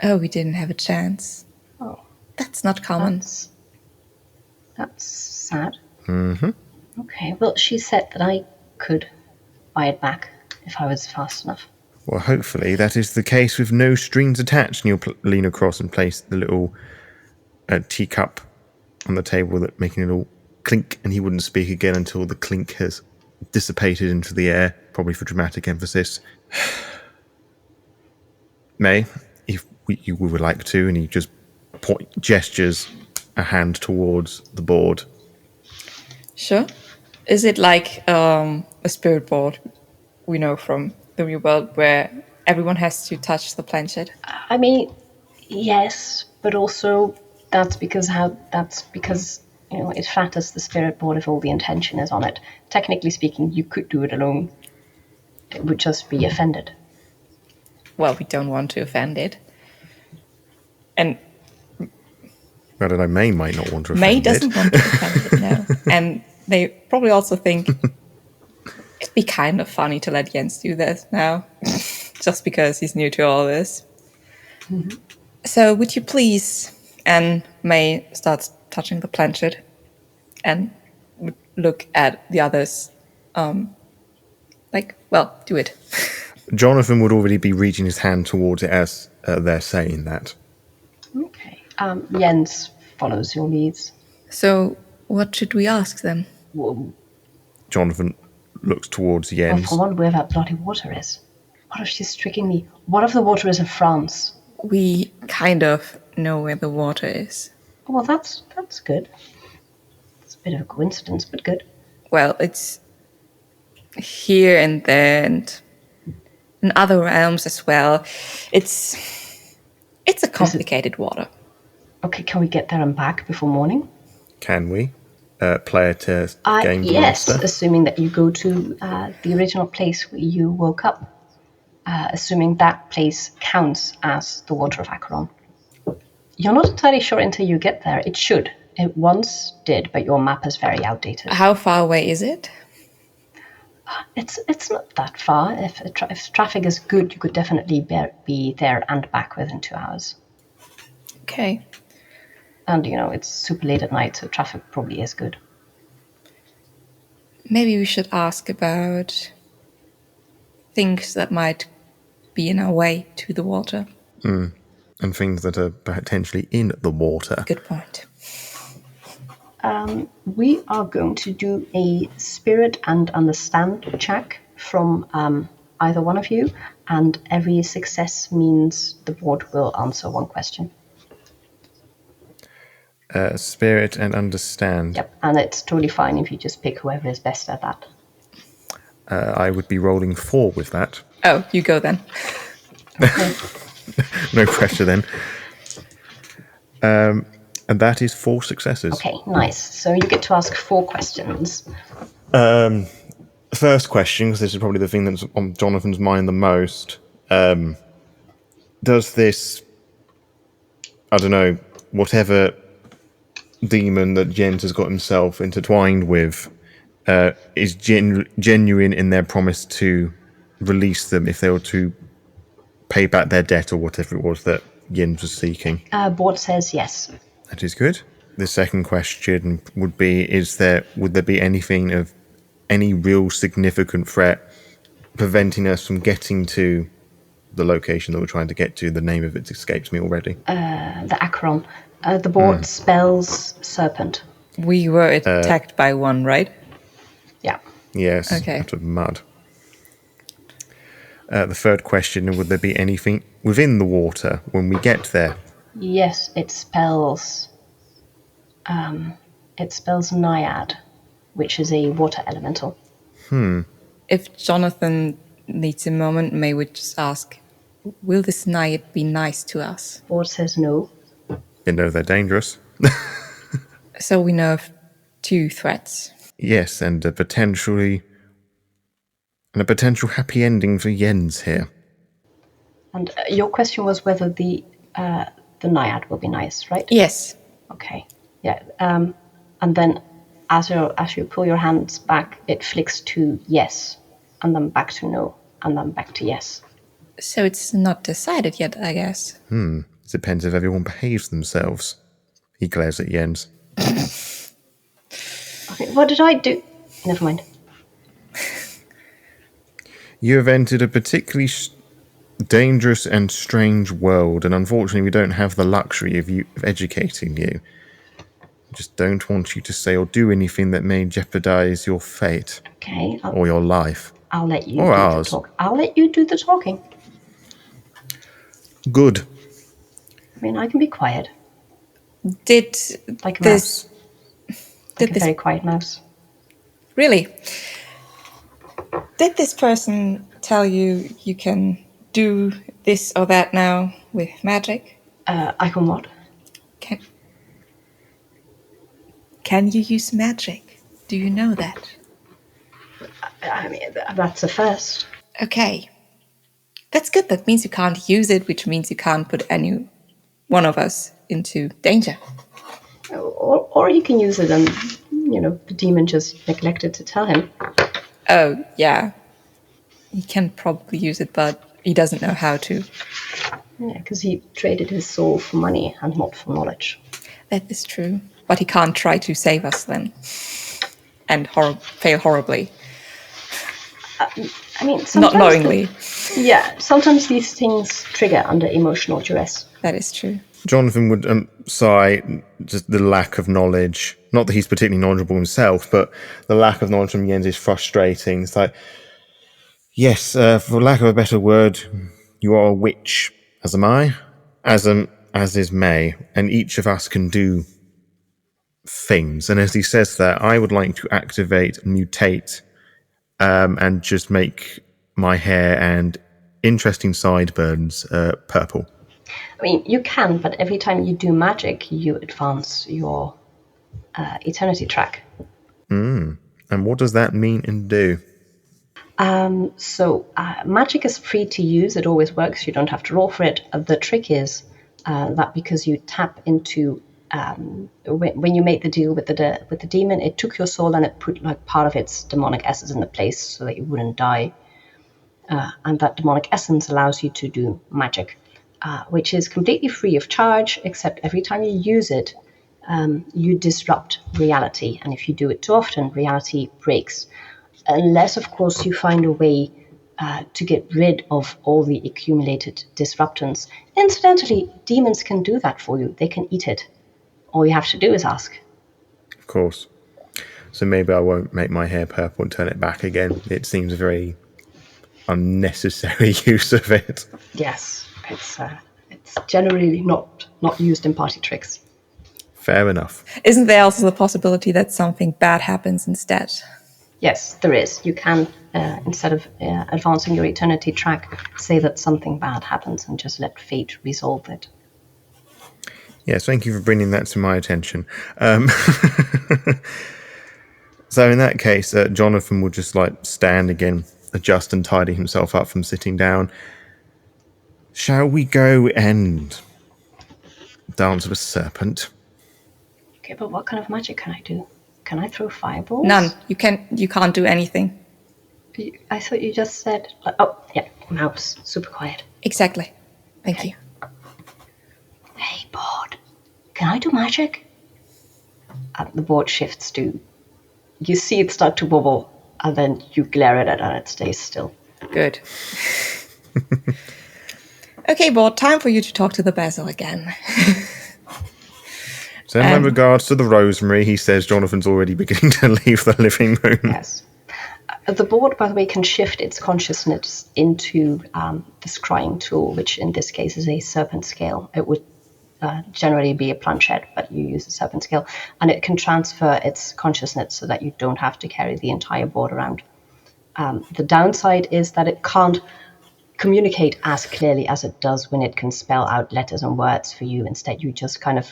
Oh, we didn't have a chance. Oh, That's not common. that's sad. Mm-hmm. Okay, well, she said that I could buy it back if I was fast enough. Well, hopefully that is the case with no strings attached, and you'll lean across and place the little teacup on the table, making a little clink, and he wouldn't speak again until the clink has dissipated into the air, probably for dramatic emphasis. May, if you would like to, and he just gestures a hand towards the board. Sure. Is it like a spirit board we know from the real world where everyone has to touch the planchette? I mean, yes, but also that's because it flatters the spirit board if all the intention is on it. Technically speaking, you could do it alone. It would just be offended. Well, we don't want to offend it. And I don't know, May might not want to offend May it. doesn't want to offend it, no. And they probably also think it'd be kind of funny to let Jens do this now, just because he's new to all this. Mm-hmm. So would you please, and May starts touching the planchette and would look at the others do it. Jonathan would already be reaching his hand towards it as they're saying that. Okay. Jens follows your leads. So what should we ask them? Well, Jonathan looks towards Jens. for one, where that bloody water is. What if she's tricking me? What if the water is in France? We kind of know where the water is. Well, that's good. It's a bit of a coincidence, but good. Well, it's here and there and in other realms as well. It's a complicated water. Okay, can we get there and back before morning? Can we? Player to Game yes, Master. assuming that you go to the original place where you woke up. Assuming that place counts as the Water of Acheron. You're not entirely sure until you get there. It should. It once did, but your map is very outdated. How far away is it? It's not that far. If traffic is good, you could definitely be there and back within 2 hours. Okay. And, it's super late at night, so traffic probably is good. Maybe we should ask about things that might be in our way to the water. And things that are potentially in the water. Good point. We are going to do a spirit and understand check from either one of you, and every success means the board will answer one question. Spirit and understand. Yep, and it's totally fine if you just pick whoever is best at that. I would be rolling 4 with that. Oh, you go then. No pressure then. And that is 4 successes. Okay, nice. So you get to ask 4 questions. First question, because this is probably the thing that's on Jonathan's mind the most. Does this, I don't know, whatever demon that Jens has got himself intertwined with, is genuine in their promise to release them if they were to pay back their debt or whatever it was that Jens was seeking? Board says yes. That is good. The second question would be, would there be anything of any real significant threat preventing us from getting to the location that we're trying to get to? The name of it escapes me already. The Acheron. The board spells serpent. We were attacked by one, right? Yeah. Yes, Okay. out of mud. The third question, would there be anything within the water when we get there? Yes, it spells Naiad, which is a water elemental. If Jonathan needs a moment, may we just ask, will this Naiad be nice to us? Board says no. You know they're dangerous. So we know of 2 threats. Yes, and a potential happy ending for Jens here. And your question was whether the Naiad will be nice, right? Yes. Okay. Yeah. And then as you pull your hands back, it flicks to yes, and then back to no, and then back to yes. So it's not decided yet, I guess. It depends if everyone behaves themselves. He glares at Jens. Okay, what did I do? Never mind. You have entered a particularly dangerous and strange world, and unfortunately we don't have the luxury of educating you. I just don't want you to say or do anything that may jeopardize your fate. Okay. Or your life. I'll let you Or do ours. the talk. I'll let you do the talking. Good. I mean, I can be quiet, Did like a this... mouse. Did Like a this... very quiet mouse. Really? Did this person tell you you can do this or that now with magic? I can what? Can you use magic? Do you know that? I mean, that's a first. Okay. That's good. That means you can't use it, which means you can't put any one of us into danger. Or he can use it and, the demon just neglected to tell him. Oh, yeah. He can probably use it, but he doesn't know how to. Yeah, because he traded his soul for money and not for knowledge. That is true. But he can't try to save us then. And fail horribly. I mean, sometimes... Not knowingly. Yeah, sometimes these things trigger under emotional duress. That is true. Jonathan would sigh, just the lack of knowledge. Not that he's particularly knowledgeable himself, but the lack of knowledge from Jens is frustrating. It's like, yes, for lack of a better word, you are a witch, as am I, as is May, and each of us can do things. And as he says that, I would like to activate, mutate, and just make my hair and interesting sideburns purple. I mean, you can, but every time you do magic, you advance your eternity track. And what does that mean and do? So magic is free to use. It always works. You don't have to roll for it. The trick is that because you tap into when you made the deal with the demon, it took your soul and it put like part of its demonic essence in the place so that you wouldn't die. And that demonic essence allows you to do magic, which is completely free of charge, except every time you use it, you disrupt reality. And if you do it too often, reality breaks. Unless, of course, you find a way to get rid of all the accumulated disruptants. Incidentally, demons can do that for you. They can eat it. All you have to do is ask. Of course. So maybe I won't make my hair purple and turn it back again. It seems a very unnecessary use of it. Yes, it's generally not used in party tricks. Fair enough. Isn't there also the possibility that something bad happens instead? Yes, there is. You can instead of advancing your eternity track, say that something bad happens and just let fate resolve it. Yes, thank you for bringing that to my attention. So in that case, Jonathan will just stand again, adjust and tidy himself up from sitting down. Shall we go and dance with a serpent? Okay, but what kind of magic can I do? Can I throw fireballs? None. You can't do anything. I thought you just said... oh, yeah, mouse. Super quiet. Exactly. Thank you. Hey, board. Can I do magic? The board shifts to... You see it start to wobble, and then you glare at it and it stays still. Good. Okay, board, time for you to talk to the basil again. Send my regards to the rosemary. He says Jonathan's already beginning to leave the living room. Yes. The board, by the way, can shift its consciousness into this scrying tool, which in this case is a serpent scale. It would generally be a planchette, but you use a serpent scale. And it can transfer its consciousness so that you don't have to carry the entire board around. The downside is that it can't communicate as clearly as it does when it can spell out letters and words for you. Instead, you just kind of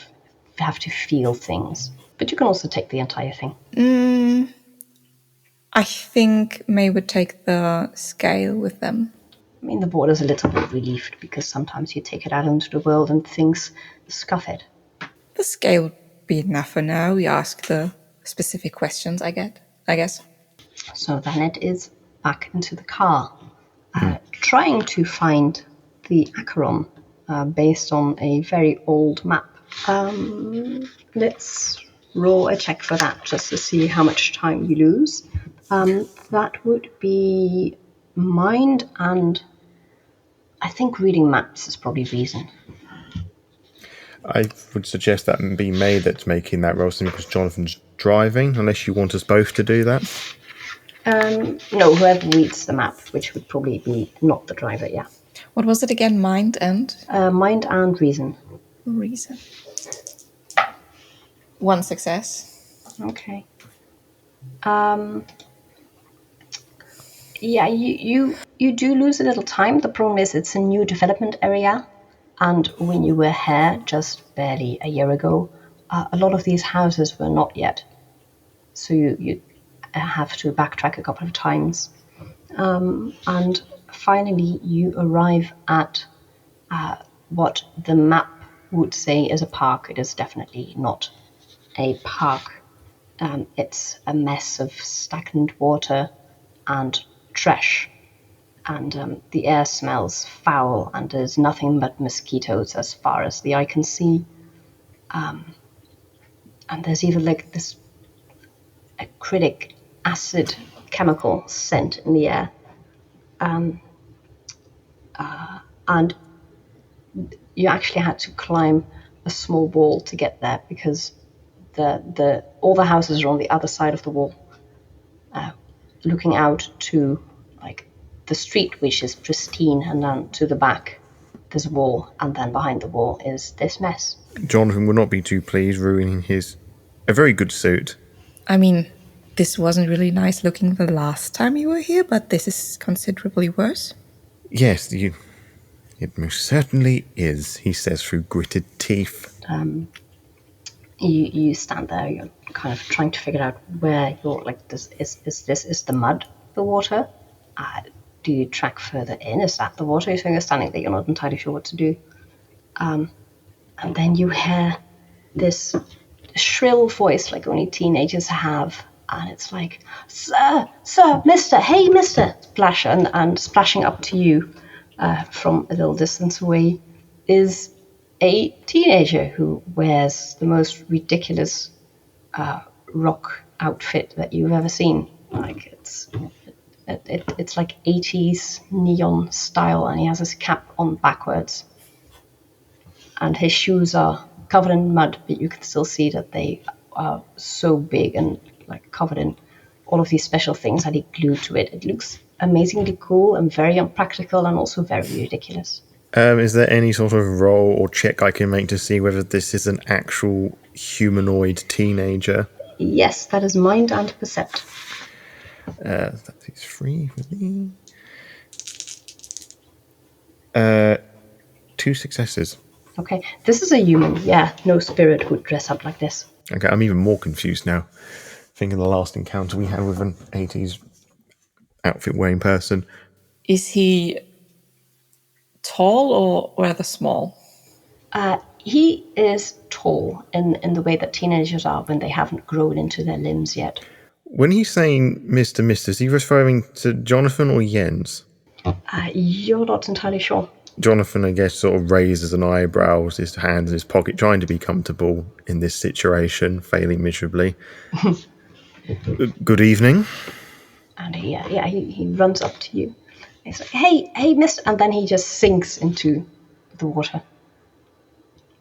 have to feel things. But you can also take the entire thing. I think May would take the scale with them. I mean, the board is a little bit relieved because sometimes you take it out into the world and things scuff it. The scale would be enough for now. We ask the specific questions, I guess. So then it is back into the car, trying to find the Acheron based on a very old map. Let's roll a check for that just to see how much time you lose. That would be mind, and I think reading maps is probably reason. I would suggest that be May that's making that roll simply because Jonathan's driving, unless you want us both to do that. No, whoever reads the map, which would probably be not the driver, yeah. What was it again? Mind and? Mind and reason. Reason. 1 success. Okay. Yeah, you do lose a little time. The problem is it's a new development area, and when you were here just barely a year ago, a lot of these houses were not yet. So you have to backtrack a couple of times. And finally you arrive at what the map would say is a park. It is definitely not a park. It's a mess of stagnant water and trash, and the air smells foul, and there's nothing but mosquitoes as far as the eye can see. And there's even this acidic acid chemical scent in the air. And you actually had to climb a small wall to get there because all the houses are on the other side of the wall, looking out to the street, which is pristine, and then to the back there's a wall, and then behind the wall is this mess. Jonathan would not be too pleased ruining a very good suit. I mean, this wasn't really nice looking the last time you were here, but this is considerably worse. Yes, it most certainly is, he says through gritted teeth. You stand there, you're kind of trying to figure out where you're, is the mud the water? Do you track further in? Is that the water? So you're standing there, you're not entirely sure what to do. And then you hear this shrill voice like only teenagers have, and it's like, sir, mister, hey, mister, splash, and splashing up to you from a little distance away is a teenager who wears the most ridiculous rock outfit that you've ever seen. It's like 80s neon style, and he has his cap on backwards. And his shoes are covered in mud, but you can still see that they are so big and covered in all of these special things that he glued to it. It looks amazingly cool and very unpractical and also very ridiculous. Is there any sort of roll or check I can make to see whether this is an actual humanoid teenager? Yes, that is mind and percept. That is 3 for me. 2 successes. Okay, this is a human. Yeah, no spirit would dress up like this. Okay, I'm even more confused now. Thinking the last encounter we had with an 80s outfit wearing person. Is he tall or rather small? He is tall in the way that teenagers are when they haven't grown into their limbs yet. When he's saying Mr. Mister, is he referring to Jonathan or Jens? You're not entirely sure. Jonathan, I guess, sort of raises an eyebrow, his hands in his pocket, trying to be comfortable in this situation, failing miserably. Good evening. And he runs up to you. He's like, hey, mister. And then he just sinks into the water.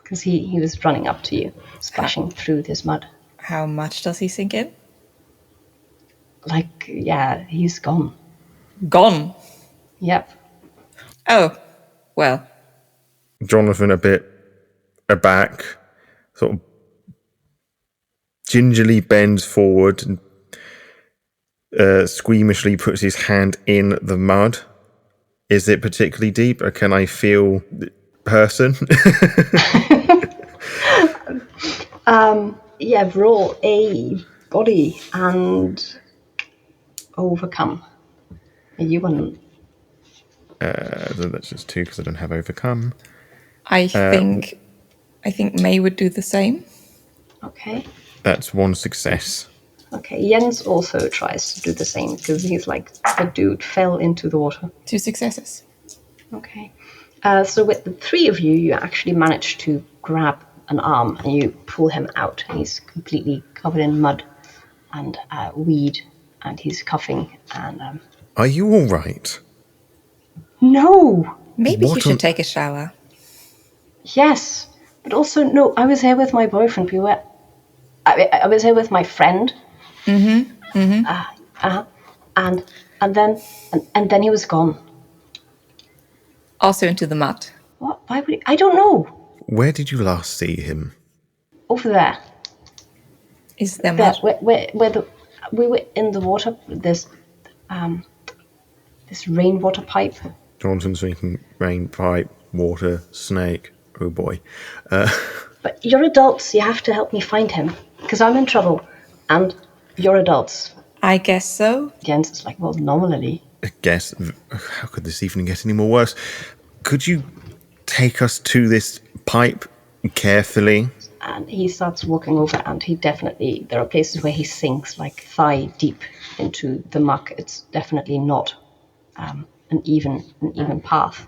Because he was running up to you, splashing through this mud. How much does he sink in? Like, yeah, he's gone. Gone. Yep. Oh, well. Jonathan, a bit aback, sort of gingerly bends forward and squeamishly puts his hand in the mud. Is it particularly deep, or can I feel the person? Roll a body and overcome. You wouldn't. So that's just 2 because I don't have overcome. I think May would do the same. Okay. That's 1 success. Okay, Jens also tries to do the same because he's like, the dude fell into the water. 2 successes. Okay. So with the 3 of you, you actually manage to grab an arm and you pull him out. He's completely covered in mud and weed, and he's coughing. And Are you all right? no. Maybe What he should on- take a shower. Yes, but also no. I was here with my boyfriend. I was here with my friend. And then he was gone. Also into the mud. What? Why would he? I don't know. Where did you last see him? Over there. Is there There, mud? we were in the water. There's this rainwater pipe. Jonathan's drinking rain pipe, water, snake. Oh boy. But you're adults. You have to help me find him because I'm in trouble, and you're adults. I guess so. Jens is like, well, nominally. I guess. How could this even get any more worse? Could you take us to this pipe carefully? And he starts walking over, and there are places where he sinks like thigh deep into the muck. It's definitely not an even path.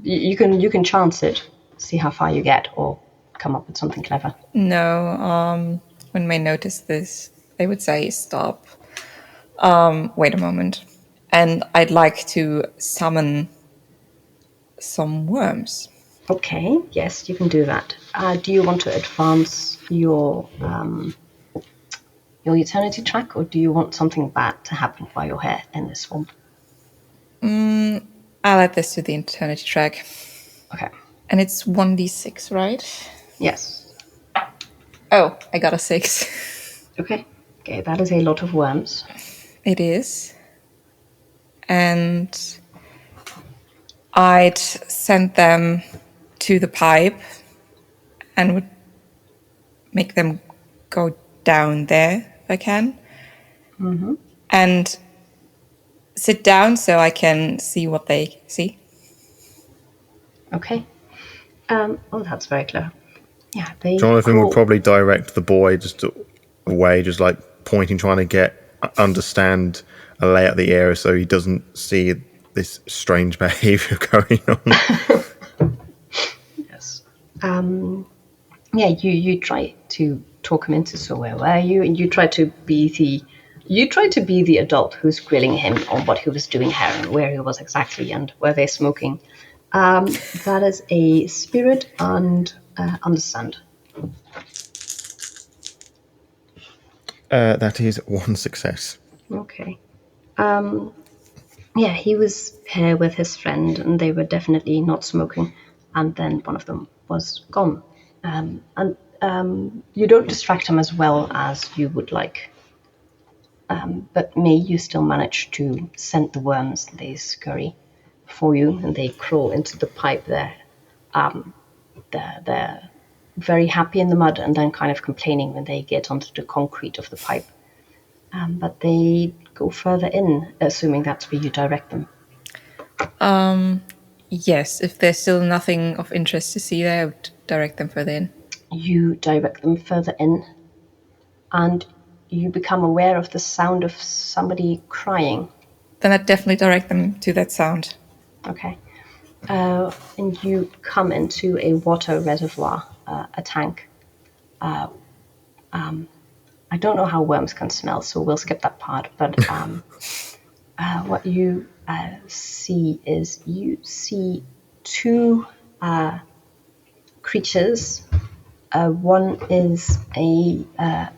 You can chance it, see how far you get, or come up with something clever. No, when May noticed this, they would say, stop. Wait a moment. And I'd like to summon some worms. Okay, yes, you can do that. Do you want to advance your eternity track, or do you want something bad to happen while you're here in this swamp? I'll add this to the eternity track. Okay. And it's 1d6, right? Yes. Oh, I got a 6. Okay, that is a lot of worms. It is. And I'd send them to the pipe and would make them go down there if I can. Mm-hmm. And sit down so I can see what they see. Okay. That's very clever. Yeah, Jonathan would probably direct the boy just away, just like pointing, trying to understand a lay out the area so he doesn't see this strange behavior going on. Yes. You try to talk him into, so where were you? And you try to be the adult who's grilling him on what he was doing here and where he was exactly and were they smoking. That is a spirit and understand. That is 1 success. Okay. He was here with his friend and they were definitely not smoking, and then one of them was gone. You don't distract him as well as you would like. But May, you still manage to scent the worms. They scurry for you and they crawl into the pipe there. They're very happy in the mud and then kind of complaining when they get onto the concrete of the pipe. But they go further in, assuming that's where you direct them. Yes, if there's still nothing of interest to see there, I would direct them further in. You direct them further in, and you become aware of the sound of somebody crying. Then I'd definitely direct them to that sound. Okay. And you come into a water reservoir, a tank. I don't know how worms can smell, so we'll skip that part. But what you see is two creatures. One is a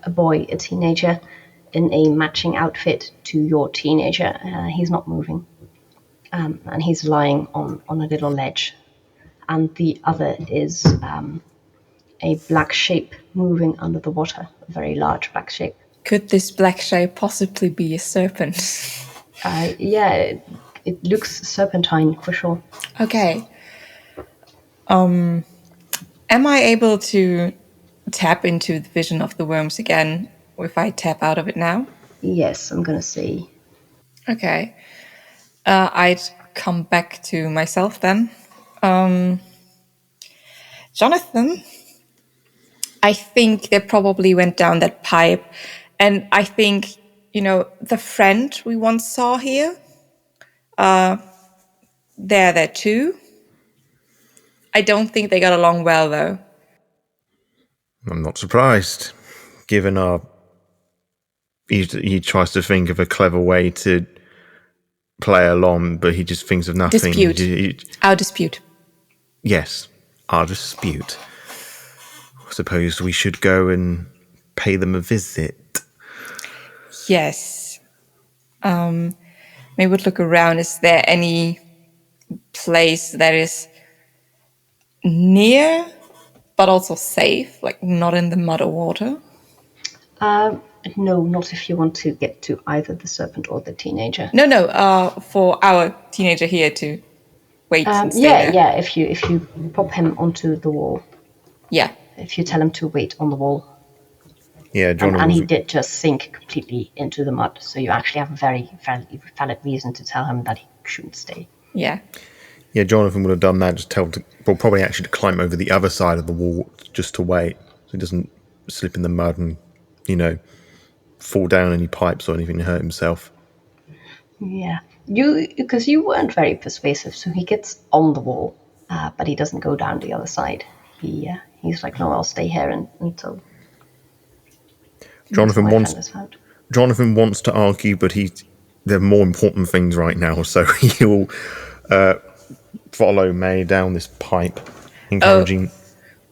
boy, a teenager, in a matching outfit to your teenager. He's not moving. And he's lying on a little ledge. And the other is a black shape moving under the water, a very large black shape. Could this black shape possibly be a serpent? Yeah, it looks serpentine for sure. Okay. Am I able to tap into the vision of the worms again if I tap out of it now? Yes, I'm going to say. Okay. I'd come back to myself then. Jonathan, I think they probably went down that pipe. And I think, the friend we once saw here, they're there too. I don't think they got along well, though. I'm not surprised, given he tries to think of a clever way to play along, but he just thinks of nothing. Dispute. Our dispute. Yes, our dispute. I suppose we should go and pay them a visit. Yes. Maybe we'd look around. Is there any place that is near, but also safe, like not in the mud or water? No, not if you want to get to either the serpent or the teenager. No. For our teenager here to wait and stay there. Yeah. If you pop him onto the wall. Yeah. If you tell him to wait on the wall. Yeah, and he did just sink completely into the mud, so you actually have a very valid reason to tell him that he shouldn't stay. Yeah. Yeah, Jonathan would have done that, probably actually to climb over the other side of the wall just to wait, so he doesn't slip in the mud and, fall down any pipes or anything and hurt himself. Yeah, because you weren't very persuasive, so he gets on the wall, but he doesn't go down the other side. He's like, no, I'll stay here until Jonathan wants to argue, but there are more important things right now, so he'll follow May down this pipe, encouraging.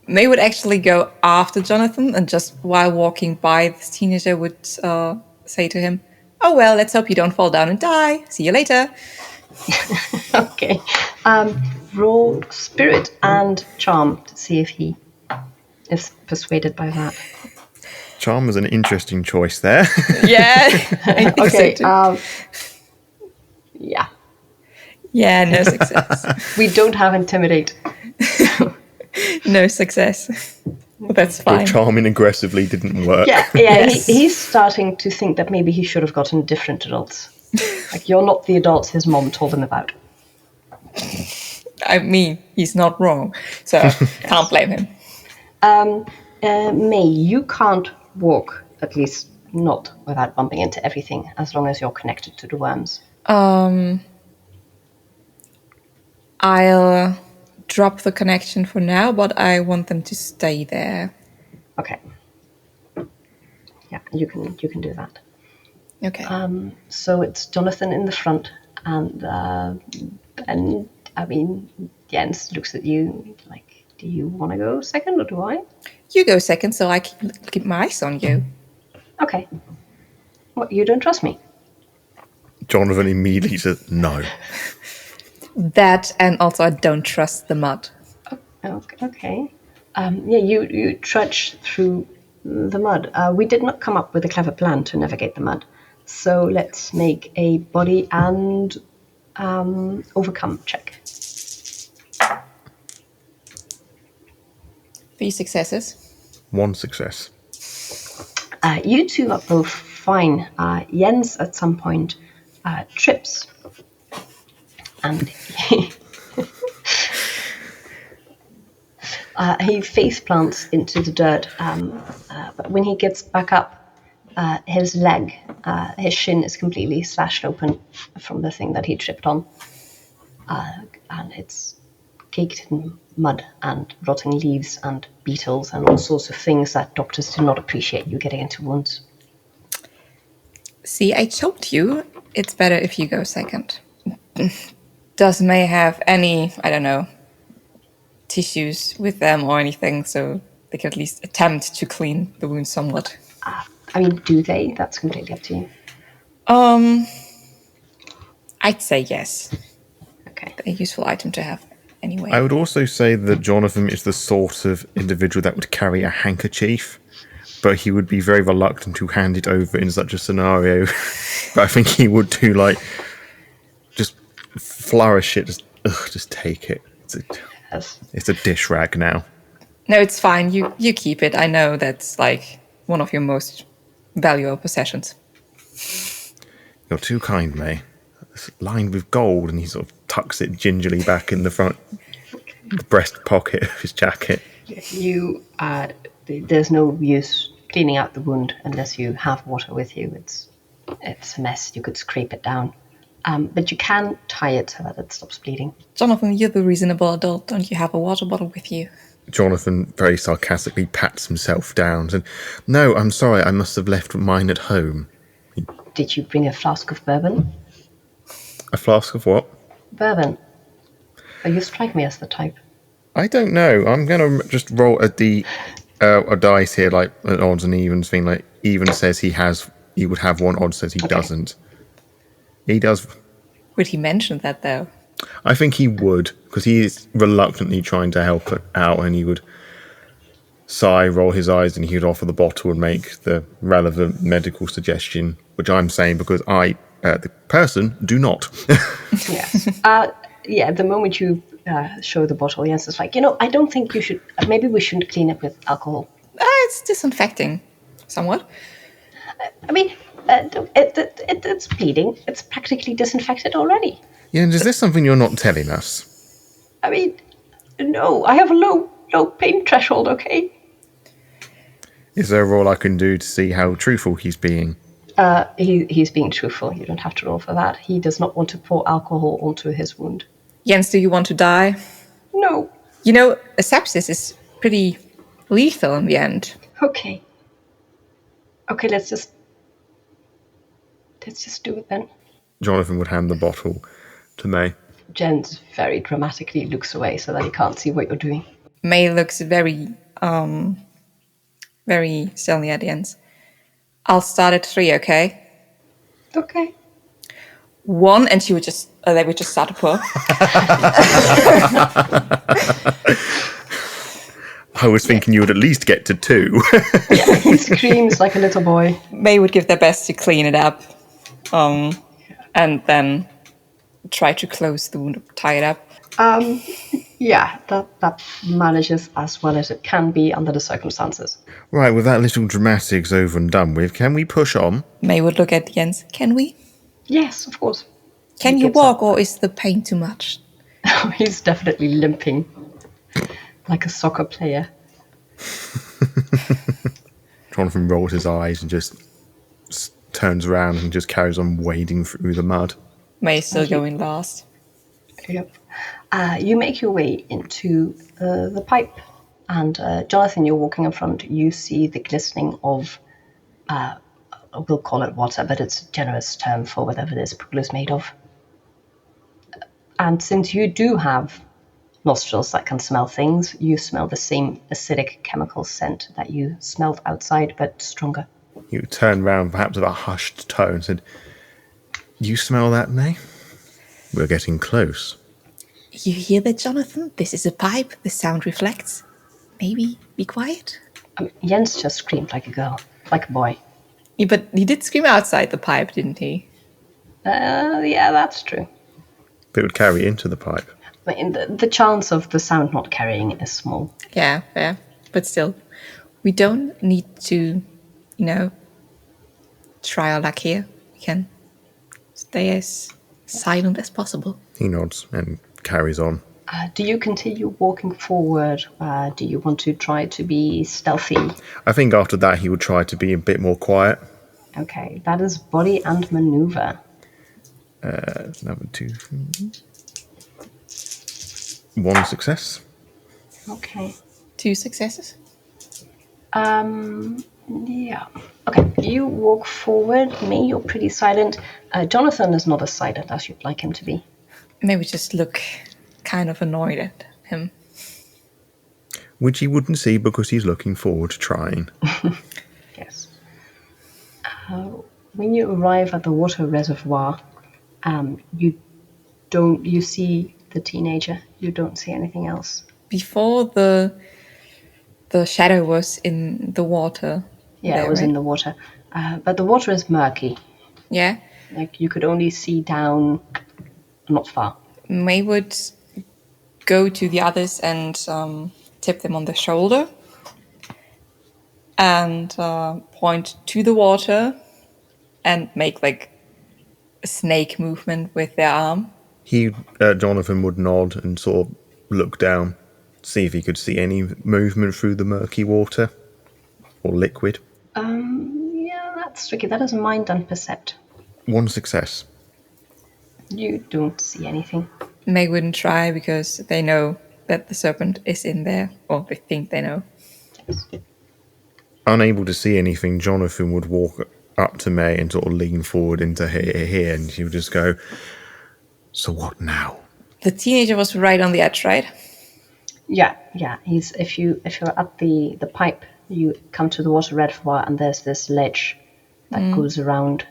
May would actually go after Jonathan, and just while walking by, this teenager would say to him, "Oh well, let's hope you don't fall down and die. See you later." Okay. Roll spirit and charm to see if he is persuaded by that. Charm was an interesting choice there. Yeah. I think okay. So yeah. Yeah, no success. We don't have intimidate. No success. Well, that's fine. Your charming aggressively didn't work. Yeah. Yes. He's starting to think that maybe he should have gotten different adults. Like, you're not the adults his mom told him about. I mean, he's not wrong, so can't blame him. May, you can't walk, at least not without bumping into everything, as long as you're connected to the worms. I'll drop the connection for now, but I want them to stay there. Okay. Yeah, you can do that. Okay. So it's Jonathan in the front, and I mean, Jens looks at you like, do you want to go second, or do I? You go second, so I keep my eyes on you. Okay. What, you don't trust me? Jonathan immediately said no. That, and also I don't trust the mud. Okay. You trudge through the mud. We did not come up with a clever plan to navigate the mud. So let's make a body and overcome check. 3 successes. 1 success. You two are both fine. Jens at some point trips. And he face plants into the dirt. But when he gets back up, his leg, his shin is completely slashed open from the thing that he tripped on. And it's caked in mud and rotting leaves and beetles and all sorts of things that doctors do not appreciate you getting into wounds. See, I told you it's better if you go second. Does May have any, I don't know, tissues with them or anything, so they can at least attempt to clean the wound somewhat? I mean, do they? That's completely up to you. I'd say yes. Okay. A useful item to have anyway. I would also say that Jonathan is the sort of individual that would carry a handkerchief, but he would be very reluctant to hand it over in such a scenario. But I think he would do, like, just flourish it, just take it. It's a dish rag now. No, it's fine. You keep it. I know that's like one of your most valuable possessions. You're too kind, May. It's lined with gold, and he sort of tucks it gingerly back in the front breast pocket of his jacket. There's no use cleaning out the wound unless you have water with you. It's a mess. You could scrape it down. But you can tie it so that it stops bleeding. Jonathan, you're the reasonable adult. Don't you have a water bottle with you? Jonathan very sarcastically pats himself down and, "No, I'm sorry, I must have left mine at home." Did you bring a flask of bourbon? A flask of what? Bourbon. Oh, you strike me as the type. I don't know. I'm going to just roll a dice here, like an odds and evens thing. Like, even says he would have one, odd says he doesn't. He does. Would he mention that, though? I think he would, because he is reluctantly trying to help it out, and he would sigh, roll his eyes, and he would offer the bottle and make the relevant medical suggestion, which I'm saying because I, the person, do not. Yes. Yeah, the moment you show the bottle, Jens is like, I don't think you should, maybe we shouldn't clean it with alcohol. It's disinfecting, somewhat. I mean, it's bleeding. It's practically disinfected already. Yeah, and is this something you're not telling us? I mean, no, I have a low pain threshold, okay? Is there a roll I can do to see how truthful he's being? He's being truthful. You don't have to roll for that. He does not want to pour alcohol onto his wound. Jens, do you want to die? No. A sepsis is pretty lethal in the end. Okay, let's just do it then. Jonathan would hand the bottle to May. Jens very dramatically looks away so that he can't see what you're doing. May looks very sternly at Jens. I'll start at 3, okay? Okay. 1, and they would just start to pour. I was thinking you would at least get to 2. Yeah, he screams like a little boy. May would give their best to clean it up, and then try to close the wound, tie it up. Yeah, that manages as well as it can be under the circumstances. Right, with that little dramatics over and done with, can we push on? May would look at Jens. Can we? Yes, of course. Can you walk, or is the pain too much? He's definitely limping, like a soccer player. Jonathan rolls his eyes and just turns around and just carries on wading through the mud. May still going last. Yep. You make your way into the pipe, and Jonathan, you're walking in front. You see the glistening of, we'll call it water, but it's a generous term for whatever this pool is made of. And since you do have nostrils that can smell things, you smell the same acidic chemical scent that you smelled outside, but stronger. You turned round, perhaps with a hushed tone, and said, "You smell that, May? We're getting close." You hear that, Jonathan? This is a pipe. The sound reflects. Maybe be quiet? Jens just screamed like a girl, like a boy. Yeah, but he did scream outside the pipe, didn't he? Yeah, that's true. It would carry into the pipe. I mean, the chance of the sound not carrying is small. Yeah, fair. But still, we don't need to, try our luck here. We can stay as silent as possible. He nods and carries on. Do you continue walking forward? Do you want to try to be stealthy? I think after that he would try to be a bit more quiet. Okay, that is body and maneuver. Another 2. 1 success. Okay. 2 successes. Yeah. Okay, you walk forward. Me, you're pretty silent. Jonathan is not as silent as you'd like him to be. Maybe just look kind of annoyed at him. Which he wouldn't see because he's looking forward to trying. Yes. When you arrive at the water reservoir, you see the teenager. You don't see anything else. Before the shadow was in the water. Yeah, it was in the water. But the water is murky. Yeah. Like, you could only see down not far. May would go to the others and tip them on the shoulder and point to the water and make like a snake movement with their arm. Jonathan would nod and sort of look down, see if he could see any movement through the murky water or liquid. Yeah, that's tricky. That is mind and percept. 1 success. You don't see anything. May wouldn't try because they know that the serpent is in there, or they think they know. Unable to see anything, Jonathan would walk up to May and sort of lean forward into here, and she would just go, "So what now?" The teenager was right on the edge, right? Yeah. He's if you're at the pipe, you come to the water reservoir, and there's this ledge that goes around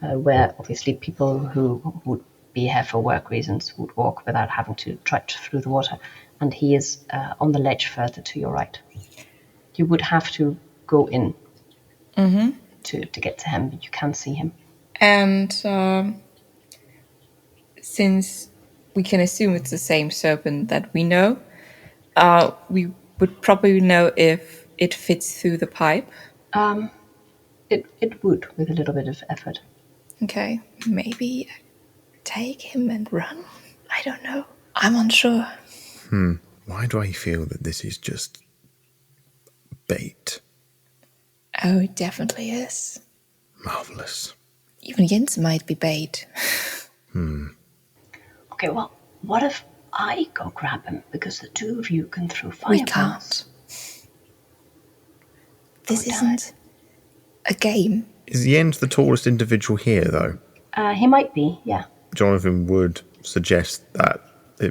where obviously people who would be here for work reasons would walk without having to trudge through the water. And he is on the ledge further to your right. You would have to go in to get to him, but you can see him. And since we can assume it's the same serpent that we know, we would probably know if it fits through the pipe. It would, with a little bit of effort. Okay, maybe take him and run? I don't know. I'm unsure. Why do I feel that this is just bait? Oh, it definitely is. Marvellous. Even Jens might be bait. Okay, well, what if I go grab him? Because the two of you can throw fireballs. We can't. This isn't a game. Is Jens the tallest individual here, though? He might be, yeah. Jonathan would suggest that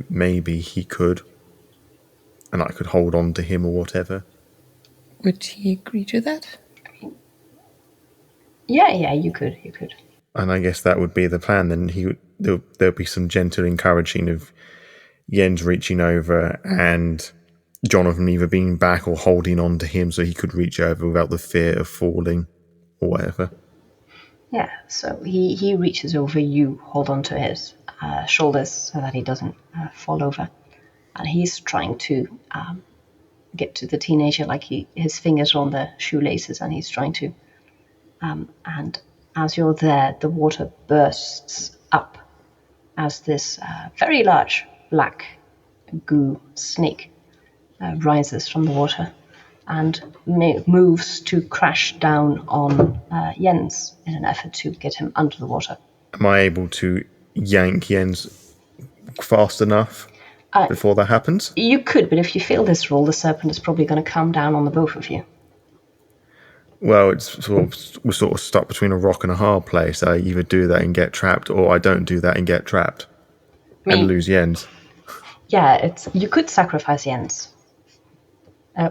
maybe he could, and I could hold on to him or whatever. Would he agree to that? Yeah, you could. And I guess that would be the plan. Then there'll be some gentle encouraging of Jens reaching over and Jonathan either being back or holding on to him so he could reach over without the fear of falling or whatever. Yeah, so he reaches over, you hold on to his shoulders so that he doesn't fall over. And he's trying to get to the teenager, like his fingers are on the shoelaces and he's trying to. And as you're there, the water bursts up as this very large black goo snake rises from the water and moves to crash down on Jens in an effort to get him under the water. Am I able to yank Jens fast enough before that happens? You could, but if you fail this roll, the serpent is probably going to come down on the both of you. Well, we're sort of stuck between a rock and a hard place. I either do that and get trapped, or I don't do that and get trapped and lose Jens. Yeah, you could sacrifice Jens.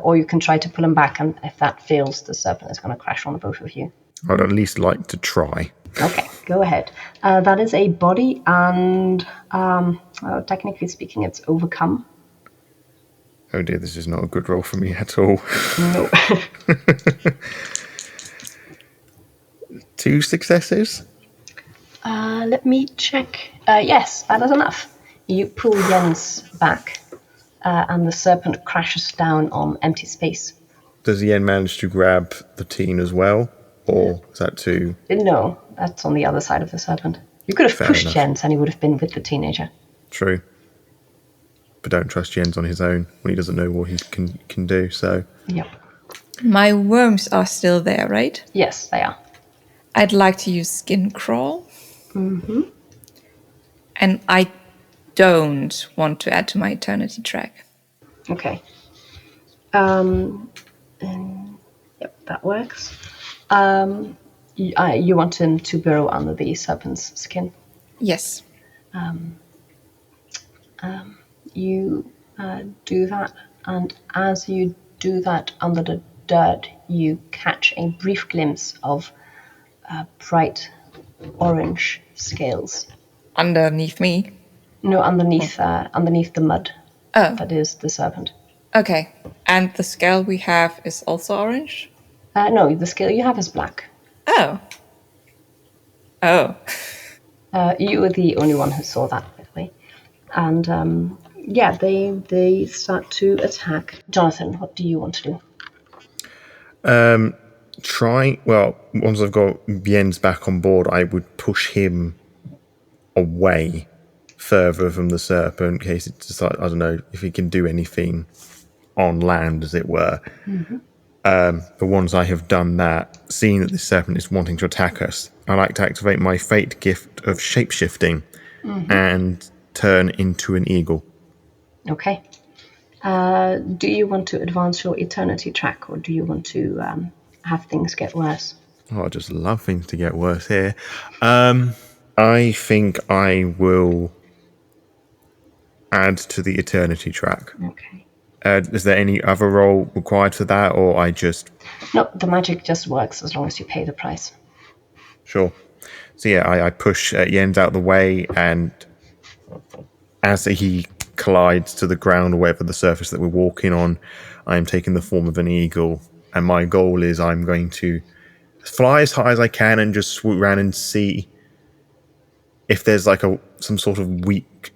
Or you can try to pull him back, and if that fails, the serpent is going to crash on the both of you. I'd at least like to try. Okay, go ahead. That is a body, and technically speaking, it's overcome. Oh dear, this is not a good roll for me at all. No. 2 successes? Let me check. Yes, that is enough. You pull Jens back, and the serpent crashes down on empty space. Does Yen manage to grab the teen as well? Or is that too... No, that's on the other side of the serpent. You could have Fair pushed enough. Jens and he would have been with the teenager. True. But don't trust Jens on his own when he doesn't know what he can do, so... Yep. My worms are still there, right? Yes, they are. I'd like to use skin crawl. Mm-hmm. And I don't want to add to my eternity track. Okay. And, yep, that works. You want him to burrow under the serpent's skin. Yes. You do that, and as you do that under the dirt, you catch a brief glimpse of bright orange scales. Underneath me? No, underneath the mud. Oh. That is the serpent. Okay. And the scale we have is also orange? No, the scale you have is black. Oh. Oh. You were the only one who saw that, by the way. And they start to attack. Jonathan, what do you want to do? Once I've got Jens back on board, I would push him away further from the serpent in case it's just like, I don't know if he can do anything on land, as it were. Mm-hmm. But once I have done that, seeing that this serpent is wanting to attack us, I like to activate my fate gift of shapeshifting and turn into an eagle. Okay. Do you want to advance your eternity track, or do you want to have things get worse? Oh, I just love things to get worse here. I think I will add to the eternity track. Okay. Is there any other role required for that, or I just... No, the magic just works as long as you pay the price. Sure. So yeah, I push Jens out of the way, and as he collides to the ground or wherever the surface that we're walking on, I am taking the form of an eagle, and my goal is I'm going to fly as high as I can and just swoop around and see if there's like some sort of weak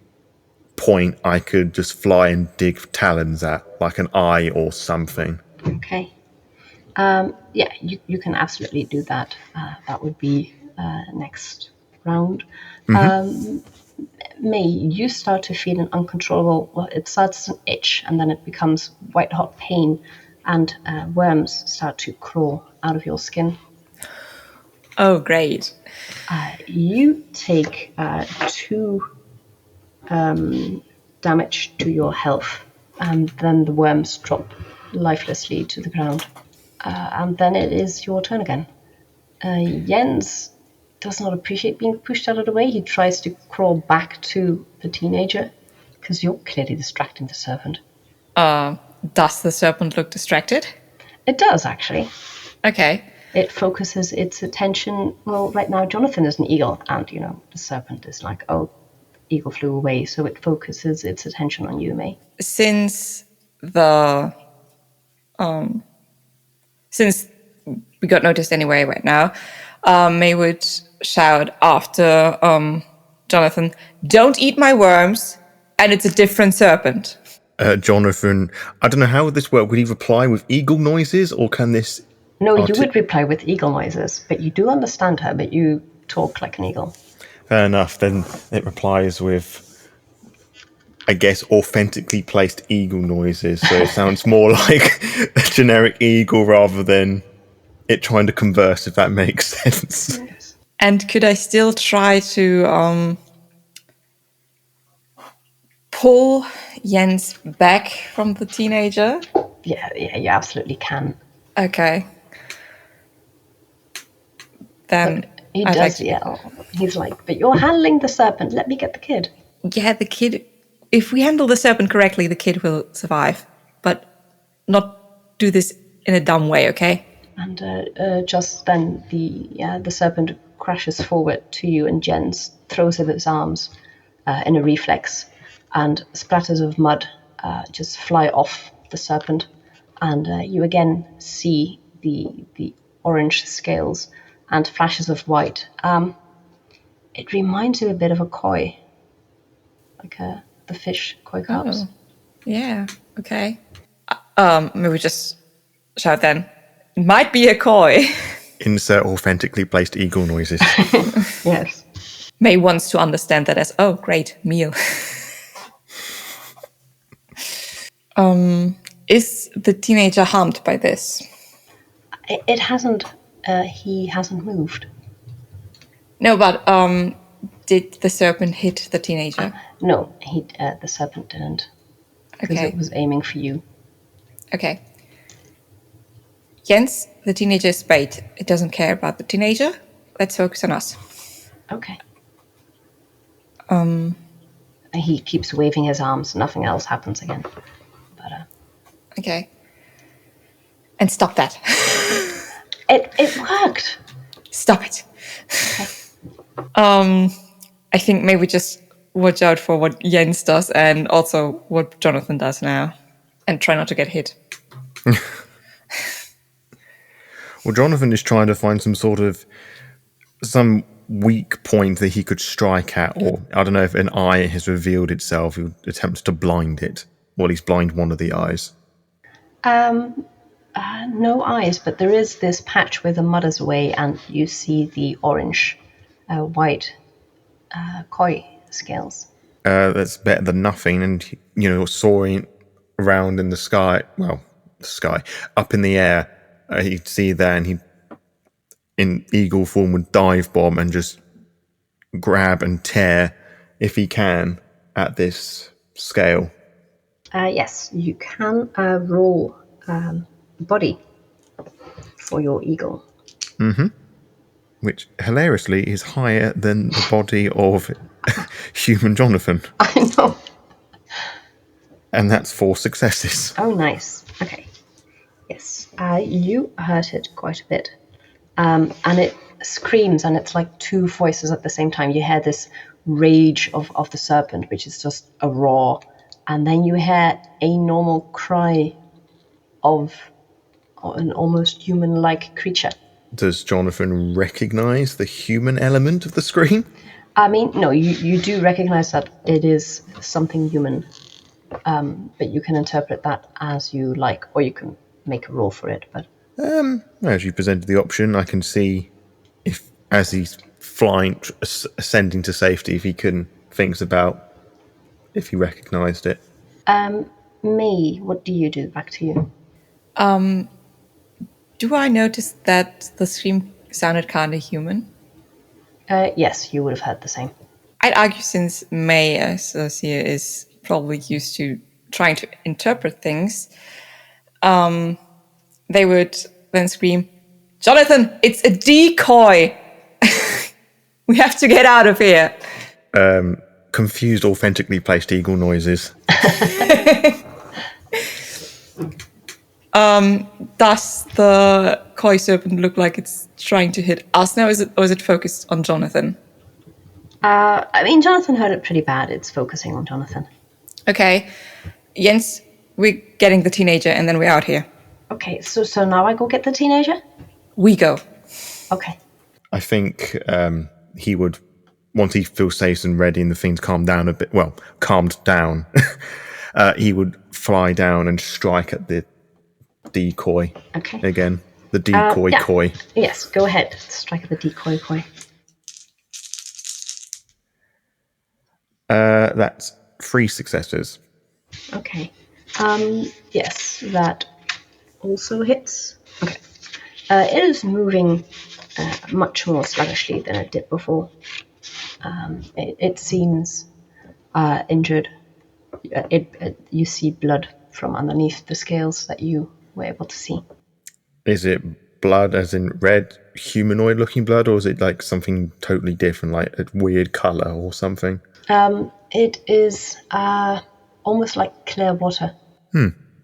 point I could just fly and dig talons at, like an eye or something. Okay. You can absolutely do that. That would be next round. May, you start to feel an uncontrollable, well, it starts as an itch and then it becomes white hot pain, and worms start to crawl out of your skin. Oh, great. You take 2 damage to your health, and then the worms drop lifelessly to the ground. And then it is your turn again. Jens does not appreciate being pushed out of the way. He tries to crawl back to the teenager, because you're clearly distracting the serpent. Does the serpent look distracted? It does, actually. Okay. It focuses its attention. Well, right now, Jonathan is an eagle, and, the serpent is like, oh, eagle flew away, so it focuses its attention on you, May. Since we got noticed anyway right now, May would shout after Jonathan, "Don't eat my worms," and it's a different serpent. Jonathan, I don't know how would this work. Would he reply with eagle noises, or can this... No, you would reply with eagle noises, but you do understand her, but you talk like an eagle. Fair enough. Then it replies with, I guess, authentically placed eagle noises. So it sounds more like a generic eagle rather than it trying to converse, if that makes sense. Yes. And could I still try to pull Jens back from the teenager? Yeah, you absolutely can. Okay. Then He I'd does like to- yell. He's like, but you're handling the serpent. Let me get the kid. Yeah, the kid... If we handle the serpent correctly, the kid will survive. But not do this in a dumb way, okay? And just then, the serpent crashes forward to you, and Jens throws up his arms in a reflex, and splatters of mud just fly off the serpent, and you again see the orange scales, and flashes of white. It reminds you a bit of a koi, like the fish koi carps. Oh, yeah. Okay. Maybe just shout then. It might be a koi. Insert authentically placed eagle noises. Yes. May wants to understand that as, oh, great, meal. Is the teenager harmed by this? It hasn't. He hasn't moved. No, but did the serpent hit the teenager? No, the serpent didn't. Because Okay. it was aiming for you. Okay. Jens, the teenager is bait. It doesn't care about the teenager. Let's focus on us. Okay. He keeps waving his arms. Nothing else happens again. But Okay. And stop that. it worked. Stop it. I think maybe just watch out for what Jens does and also what Jonathan does now. And try not to get hit. Well, Jonathan is trying to find some weak point that he could strike at, or I don't know if an eye has revealed itself. He attempts to blind it. Well, he's blind one of the eyes. No eyes, but there is this patch where the mud is away, and you see the orange, white koi scales. That's better than nothing. And, soaring around in the sky, up in the air, he'd see there, and he, in eagle form, would dive bomb and just grab and tear, if he can, at this scale. Yes, you can roll body for your eagle. Which, hilariously, is higher than the body of human Jonathan. I know. And that's 4 successes. Oh, nice. Okay. Yes. You hurt it quite a bit. And it screams, and it's like 2 voices at the same time. You hear this rage of the serpent, which is just a roar. And then you hear a normal cry of an almost human-like creature. Does Jonathan recognize the human element of the scream? I mean, no, you do recognize that it is something human, but you can interpret that as you like, or you can make a roll for it. But As you presented the option, I can see if, as he's flying, ascending to safety, if he can thinks about if he recognized it. May, what do you do? Back to you. Do I notice that the scream sounded kind of human? Yes, you would have heard the same. I'd argue since May, as us here, is probably used to trying to interpret things, they would then scream, "Jonathan, it's a decoy! We have to get out of here!" Confused, authentically placed eagle noises. Does the koi serpent look like it's trying to hit us now, or is it focused on Jonathan? I mean, Jonathan heard it pretty bad. It's focusing on Jonathan. Okay. Jens, we're getting the teenager and then we're out here. Okay, so now I go get the teenager? We go. Okay. I think he would, once he feels safe and ready and the thing's calmed down a bit, calmed down, he would fly down and strike at the decoy. Okay. Again. The decoy koi. Yes, go ahead. Strike at the decoy koi. That's 3 successes. Okay. Yes, that also hits. Okay. It is moving much more sluggishly than it did before. It seems injured. You see blood from underneath the scales that you were able to see. Is it blood as in red, humanoid-looking blood, or is it like something totally different, like a weird colour or something? It is almost like clear water.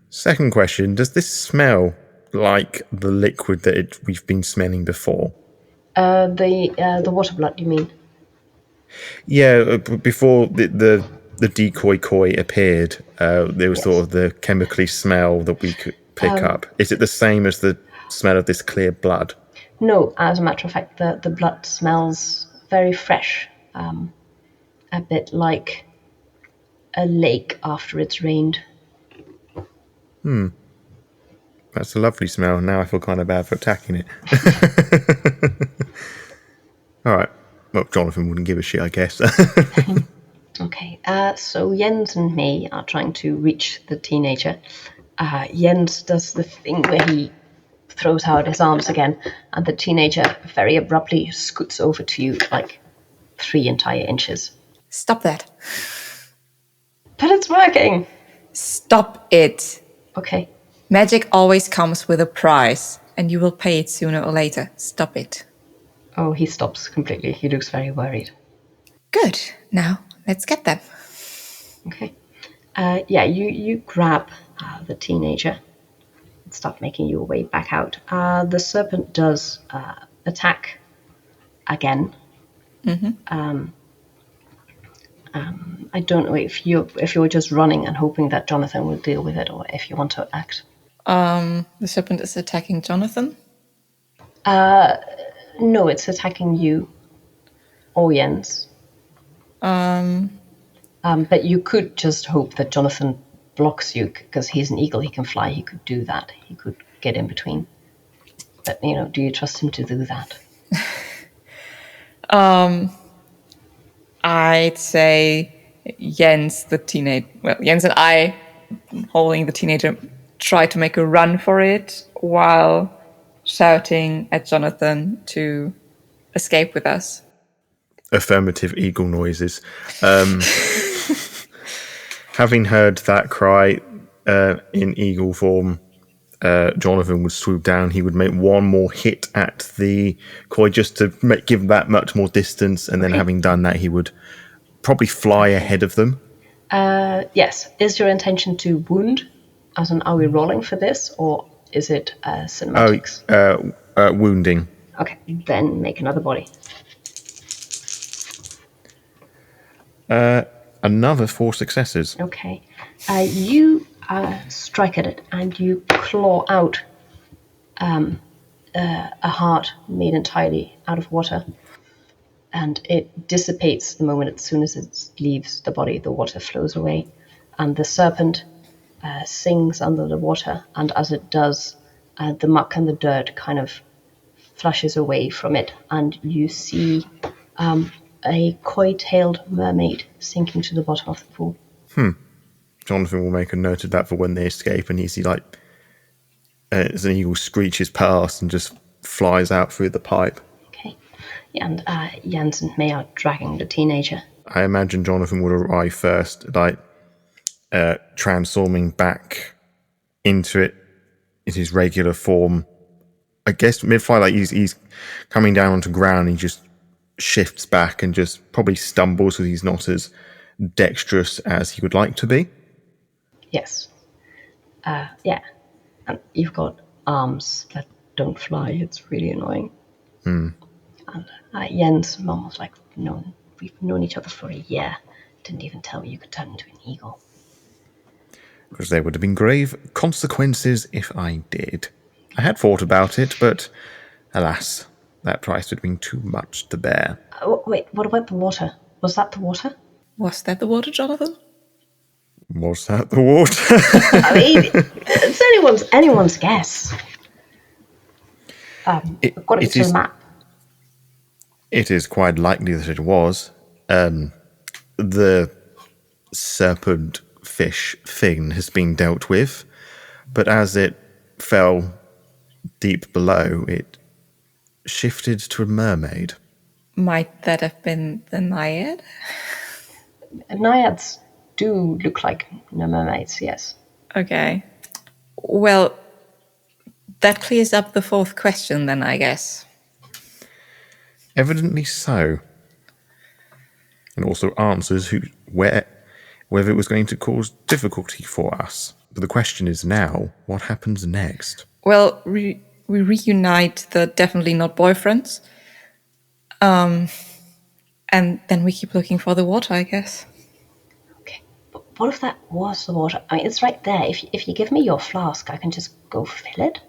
Second question, does this smell like the liquid that we've been smelling before? The water blood, you mean? Yeah, before the decoy koi appeared, there was sort of the chemically smell that we could pick up. Is it the same as the smell of this clear blood? No, as a matter of fact, the blood smells very fresh, a bit like a lake after it's rained. That's a lovely smell. Now I feel kind of bad for attacking it. All right. Well, Jonathan wouldn't give a shit, I guess. Okay, so Jens and May are trying to reach the teenager. Jens does the thing where he throws out his arms again, and the teenager very abruptly scoots over to you like 3 entire inches. Stop that. But it's working! Stop it. Okay. Magic always comes with a price, and you will pay it sooner or later. Stop it. Oh, he stops completely. He looks very worried. Good. Now, let's get them. Okay. You grab the teenager and start making your way back out. The serpent does attack again. I don't know if you're just running and hoping that Jonathan will deal with it, or if you want to act. The serpent is attacking Jonathan. No, it's attacking you or Jens. But you could just hope that Jonathan blocks you, because he's an eagle, he can fly, he could do that. He could get in between. But, do you trust him to do that? I'd say Jens and I, holding the teenager, try to make a run for it while shouting at Jonathan to escape with us. Affirmative eagle noises. Having heard that cry in eagle form, Jonathan would swoop down. He would make one more hit at the koi just to give that much more distance, and then having done that, he would probably fly ahead of them. Yes. Is your intention to wound? As in, are we rolling for this, or is it cinematics? Wounding. Okay, then make another body. Another 4 successes. Okay. You strike at it and you claw out a heart made entirely out of water. And it dissipates the moment as soon as it leaves the body, the water flows away. And the serpent sinks under the water. And as it does, the muck and the dirt kind of flushes away from it. And you see a koi-tailed mermaid sinking to the bottom of the pool. Jonathan will make a note of that for when they escape, and you see as an eagle screeches past and just flies out through the pipe. Okay. Yeah, and Jens and May are dragging the teenager. I imagine Jonathan would arrive first, transforming back into it in his regular form. I guess mid-flight, he's coming down onto ground, he just shifts back and just probably stumbles because he's not as dexterous as he would like to be. Yes. Yeah. And you've got arms that don't fly. It's really annoying. And Jens' mum was like, "No, we've known each other for a year. Didn't even tell me you could turn into an eagle." Because there would have been grave consequences if I did. I had thought about it, but alas, that price would have been too much to bear. Wait, what about the water? Was that the water? Was that the water, Jonathan? Was that the water? I mean, it's anyone's guess. According to the map. It is quite likely that it was. The serpent fish thing has been dealt with, but as it fell deep below, it shifted to a mermaid. Might that have been the naiad? Naiads do look like mermaids, yes. Okay. Well, that clears up the 4th question then, I guess. Evidently so. And also answers whether it was going to cause difficulty for us. But the question is now, what happens next? Well, we reunite the definitely not boyfriends. And then we keep looking for the water, I guess. Okay, but what if that was the water? I mean, it's right there. If you give me your flask, I can just go fill it.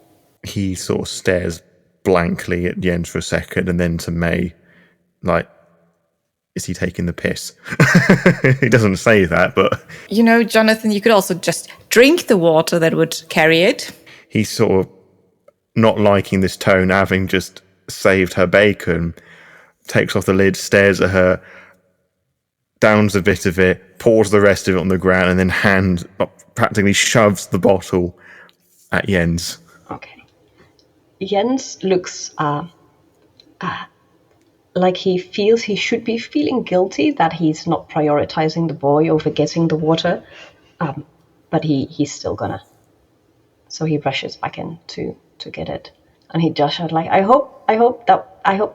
He sort of stares blankly at Jens for a second, and then to May, like, is he taking the piss? He doesn't say that, but... You know, Jonathan, you could also just drink the water that would carry it. He's sort of not liking this tone, having just saved her bacon, takes off the lid, stares at her, downs a bit of it, pours the rest of it on the ground, and then practically shoves the bottle at Jens. Okay. Jens looks like he feels he should be feeling guilty that he's not prioritizing the boy over getting the water, but he's still gonna. So he rushes back in to get it, and he just said, like, I hope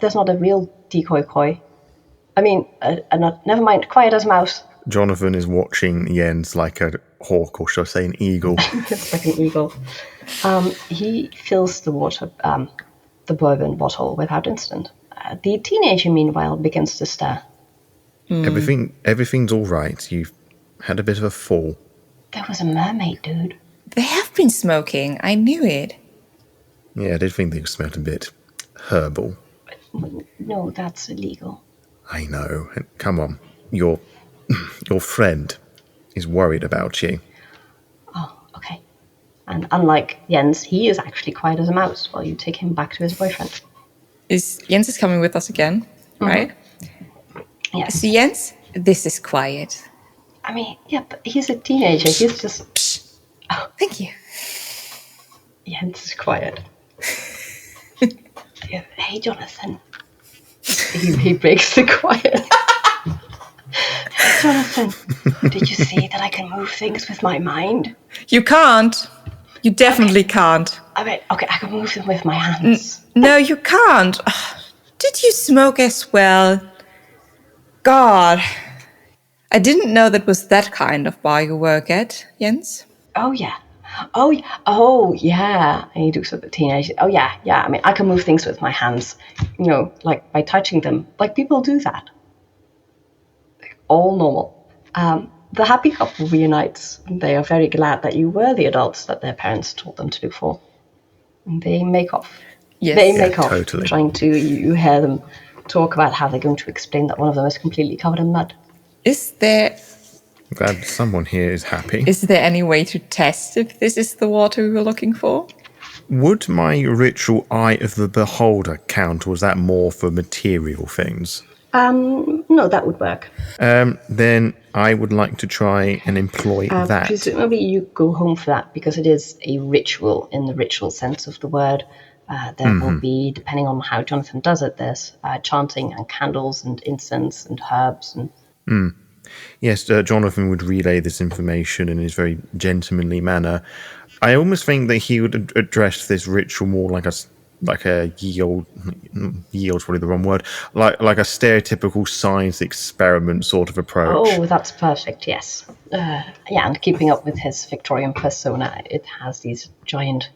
there's not a real decoy koi. I mean, never mind. Quiet as a mouse. Jonathan is watching Jens like a hawk, or should I say an eagle? It's like an eagle. He fills the water, the bourbon bottle without incident. The teenager, meanwhile, begins to stir. Everything's all right. You've had a bit of a fall. There was a mermaid, dude. They have been smoking. I knew it. Yeah, I did think they smelled a bit herbal. No, that's illegal. I know. Come on. Your friend is worried about you. Oh, okay. And unlike Jens, he is actually quiet as a mouse while you take him back to his boyfriend. Jens is coming with us again, right? Yes. So Jens, this is quiet. I mean, yeah, but he's a teenager. He's just... Psst. Oh, thank you. Jens is quiet. Yeah, hey, Jonathan. He breaks the quiet. Jonathan, did you see that I can move things with my mind? You can't. You definitely can't. I mean, okay, I can move them with my hands. No, you can't. Did you smoke as well? God. I didn't know that was that kind of bar you work at, Jens. Oh, yeah. And he looks at the teenager. Oh, yeah. I mean, I can move things with my hands, you know, like by touching them. Like people do that. All normal. The happy couple reunites. They are very glad that you were the adults that their parents told them to look for. And they make off. Yes. They make off, totally. Trying to, you hear them talk about how they're going to explain that one of them is completely covered in mud. Is there I'm glad someone here is happy. Is there any way to test if this is the water we were looking for? Would my ritual Eye of the Beholder count, or was that more for material things? No, that would work. Then I would like to try and employ that. Presumably you go home for that because it is a ritual in the ritual sense of the word. There will be, depending on how Jonathan does it, there's chanting and candles and incense and herbs. And Yes, Jonathan would relay this information in his very gentlemanly manner. I almost think that he would address this ritual more like a ye old's probably the wrong word, like a stereotypical science experiment sort of approach. Oh, that's perfect, yes. And keeping up with his Victorian persona, it has these giant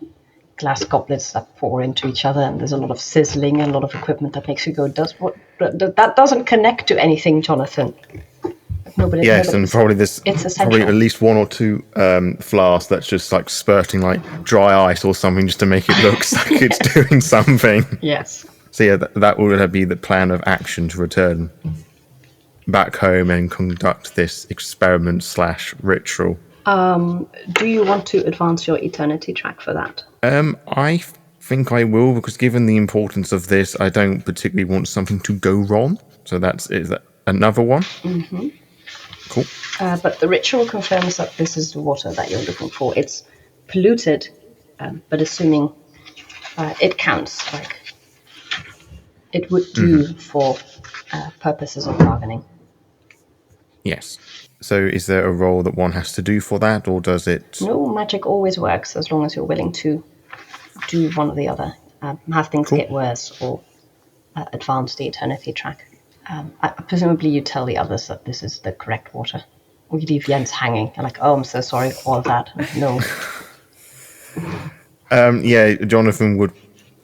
glass goblets that pour into each other, and there's a lot of sizzling and a lot of equipment that makes you go, that doesn't connect to anything, Jonathan. And probably there's probably at least one or two flasks that's just like spurting like dry ice or something just to make it look like it's doing something. Yes. So yeah, that would be the plan of action to return back home and conduct this experiment / ritual. Do you want to advance your eternity track for that? I think I will, because given the importance of this, I don't particularly want something to go wrong. So is that another one? Mm-hmm. Cool. But the ritual confirms that this is the water that you're looking for. It's polluted, but assuming it counts, like it would do for purposes of bargaining. Yes. So is there a role that one has to do for that, or does it... No, magic always works as long as you're willing to do one or the other. Have things get worse or advance the eternity track. Presumably you tell the others that this is the correct water. Or you leave Jens hanging and like, oh, I'm so sorry, all of that. No. Jonathan would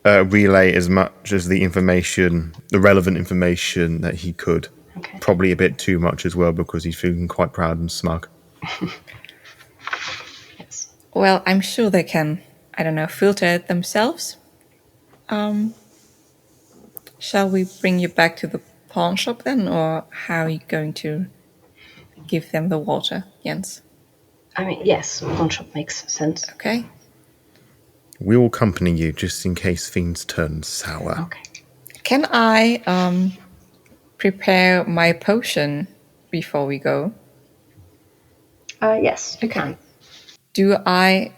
relay as much as the relevant information that he could. Okay. Probably a bit too much as well, because he's feeling quite proud and smug. Yes. Well, I'm sure they can, filter it themselves. Shall we bring you back to the pawn shop then, or how are you going to give them the water, Jens? I mean, yes, pawn shop makes sense. Okay. We will accompany you just in case things turn sour. Okay. Can I prepare my potion before we go? Yes, you can. Do I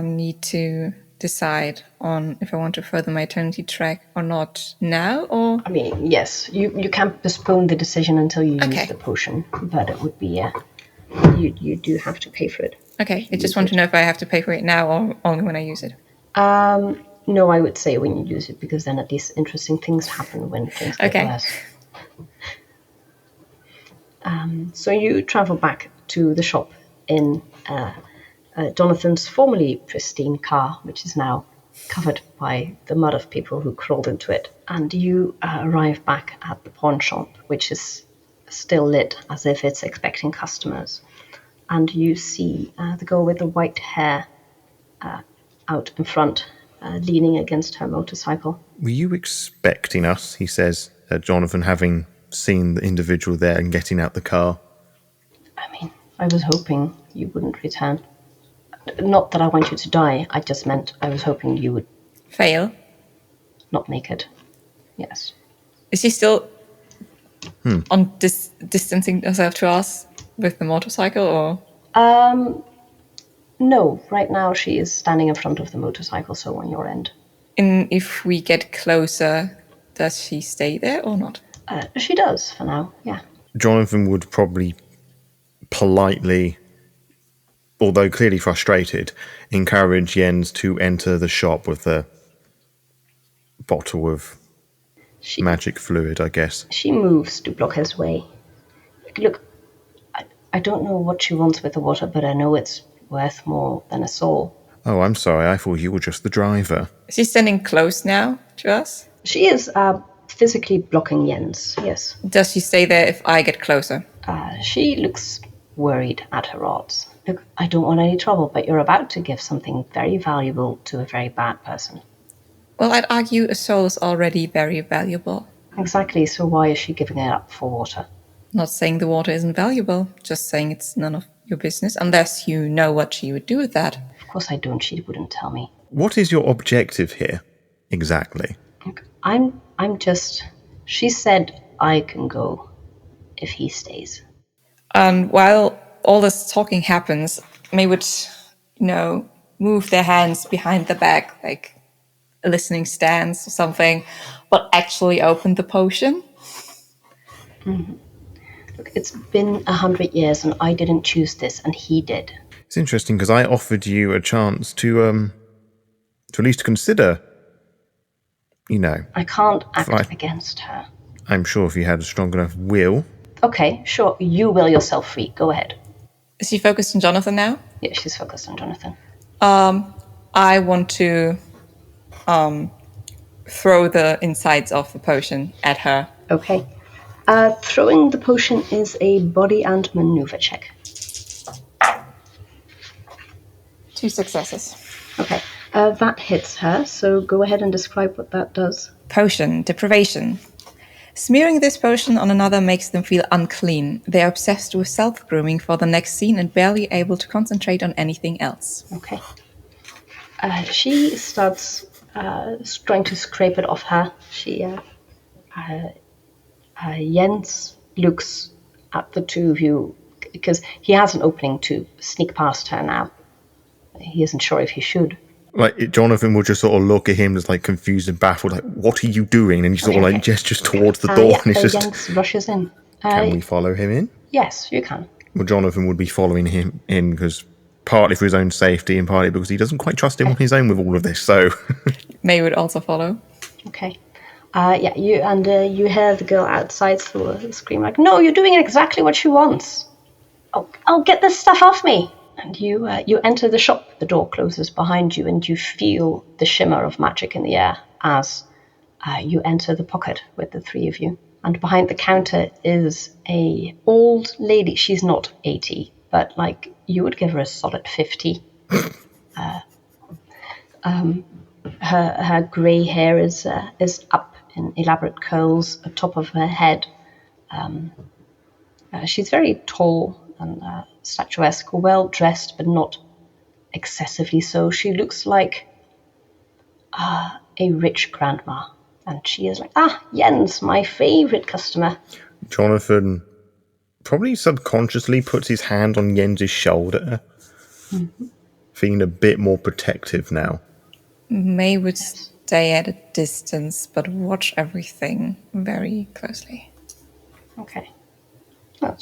need to decide on if I want to further my eternity track or not now, or? I mean, yes, you can postpone the decision until you Okay. use the potion, but it would be you do have to pay for it. Okay, I just want to know if I have to pay for it now or only when I use it. No, I would say when you use it, because then at least interesting things happen when things get Okay. worse. So you travel back to the shop in Jonathan's formerly pristine car, which is now covered by the mud of people who crawled into it. And you arrive back at the pawn shop, which is still lit as if it's expecting customers. And you see the girl with the white hair out in front, leaning against her motorcycle. Were you expecting us, he says, Jonathan, having seen the individual there and getting out the car? I mean, I was hoping you wouldn't return. Not that I want you to die, I just meant I was hoping you would Fail. not make it. Yes. Is she still on distancing herself to us with the motorcycle, or? No, right now she is standing in front of the motorcycle, so on your end. And if we get closer, does she stay there or not? She does, for now, yeah. Jonathan would probably politely, although clearly frustrated, encourage Jens to enter the shop with a bottle of magic fluid, I guess. She moves to block his way. Look, I don't know what she wants with the water, but I know it's worth more than a soul. Oh, I'm sorry, I thought you were just the driver. Is she standing close now to us? She is physically blocking Jens, yes. Does she stay there if I get closer? She looks worried at her odds. Look, I don't want any trouble, but you're about to give something very valuable to a very bad person. Well, I'd argue a soul is already very valuable. Exactly, so why is she giving it up for water? Not saying the water isn't valuable, just saying it's none of your business, unless you know what she would do with that. Of course I don't, she wouldn't tell me. What is your objective here, exactly? Look, I'm just... She said I can go if he stays. And while all this talking happens, they would, move their hands behind the back, like a listening stance or something, but actually open the potion. Look, it's been 100 years and I didn't choose this and he did. It's interesting because I offered you a chance to at least consider, I can't act against her. I'm sure if you had a strong enough will. Okay, sure, you will yourself free. Go ahead. Is she focused on Jonathan now? Yeah, she's focused on Jonathan. I want to throw the insides of the potion at her. Okay. Throwing the potion is a body and maneuver check. 2 successes. Okay. That hits her, so go ahead and describe what that does. Potion, deprivation. Smearing this potion on another makes them feel unclean. They are obsessed with self-grooming for the next scene and barely able to concentrate on anything else. Okay. She starts trying to scrape it off her. Jens looks at the two of you because he has an opening to sneak past her now. He isn't sure if he should. Like, Jonathan will just sort of look at him as like confused and baffled, like, what are you doing? And he sort of like gestures towards the door, and it's just... Jens rushes in. Can we follow him in? Yes, you can. Well, Jonathan would be following him in because partly for his own safety and partly because he doesn't quite trust him on his own with all of this, so... May would also follow. Okay. You hear the girl outside scream like, "No, you're doing exactly what she wants. I'll get this stuff off me." And you enter the shop. The door closes behind you, and you feel the shimmer of magic in the air as you enter the pocket with the three of you. And behind the counter is a old lady. She's not 80, but like you would give her a solid 50. Her grey hair is up in elaborate curls atop of her head. She's very tall and statuesque, well dressed, but not excessively so. She looks like a rich grandma. And she is like, Jens, my favorite customer. Jonathan probably subconsciously puts his hand on Jens's shoulder, feeling a bit more protective now. May would stay at a distance, but watch everything very closely. Okay. Well,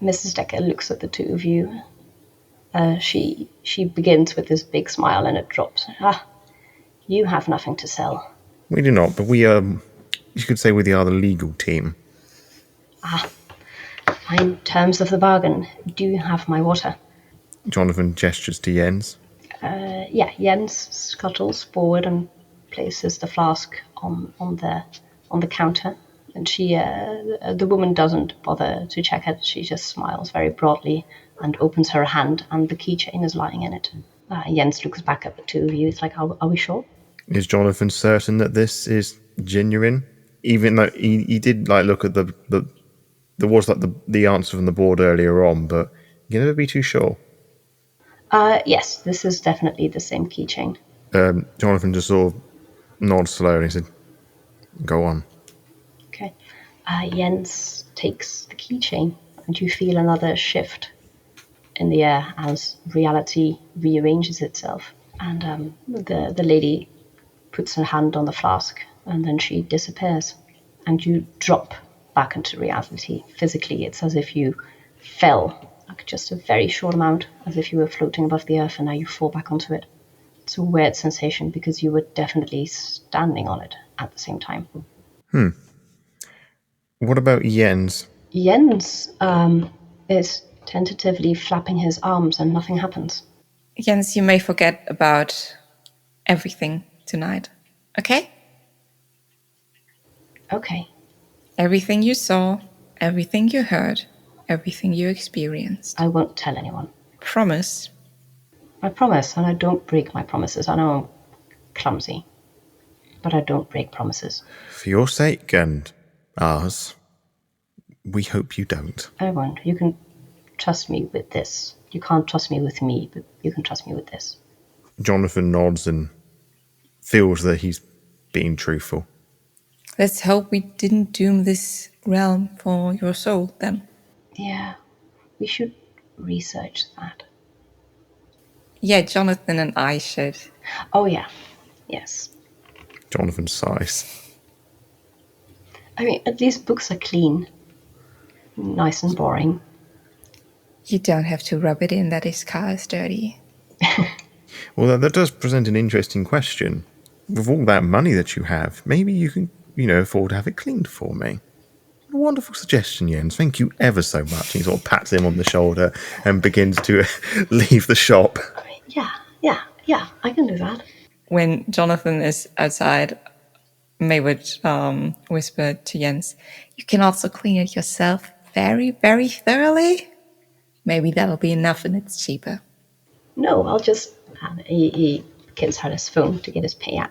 Mrs. Decker looks at the two of you. She begins with this big smile and it drops. You have nothing to sell. We do not, but we you could say we are the legal team. Fine terms of the bargain. Do you have my water? Jonathan gestures to Jens. Jens scuttles forward and places the flask on the counter. And the woman doesn't bother to check it. She just smiles very broadly and opens her hand, and the keychain is lying in it. Jens looks back at the two of you. It's like, are we sure? Is Jonathan certain that this is genuine? Even though he did look at there was the answer from the board earlier on, but you can never be too sure. Yes, this is definitely the same keychain. Jonathan just sort of nods slowly and said, "Go on." Okay. Jens takes the keychain, and you feel another shift in the air as reality rearranges itself. And the lady puts her hand on the flask, and then she disappears. And you drop back into reality. Physically, it's as if you fell, like just a very short amount, as if you were floating above the earth, and now you fall back onto it. It's a weird sensation because you were definitely standing on it at the same time. What about Jens? Jens is tentatively flapping his arms and nothing happens. Jens, you may forget about everything tonight, okay? Okay. Everything you saw, everything you heard, everything you experienced. I won't tell anyone. Promise? I promise, and I don't break my promises. I know I'm clumsy, but I don't break promises. For your sake and ours, we hope you don't. I won't. You can trust me with this. You can't trust me with me, but you can trust me with this. Jonathan nods and feels that he's being truthful. Let's hope we didn't doom this realm for your soul, then. Yeah, we should research that. Yeah, Jonathan and I should. Oh, yeah. Yes. Jonathan sighs. I mean, at least books are clean. Nice and boring. You don't have to rub it in that his car is dirty. Well, that does present an interesting question. With all that money that you have, maybe you can, afford to have it cleaned for me. A wonderful suggestion, Jens. Thank you ever so much. He sort of pats him on the shoulder and begins to leave the shop. Yeah, I can do that. When Jonathan is outside, May would whisper to Jens, "You can also clean it yourself very, very thoroughly. Maybe that'll be enough and it's cheaper." No, I'll just... He gets out his phone to get his payout.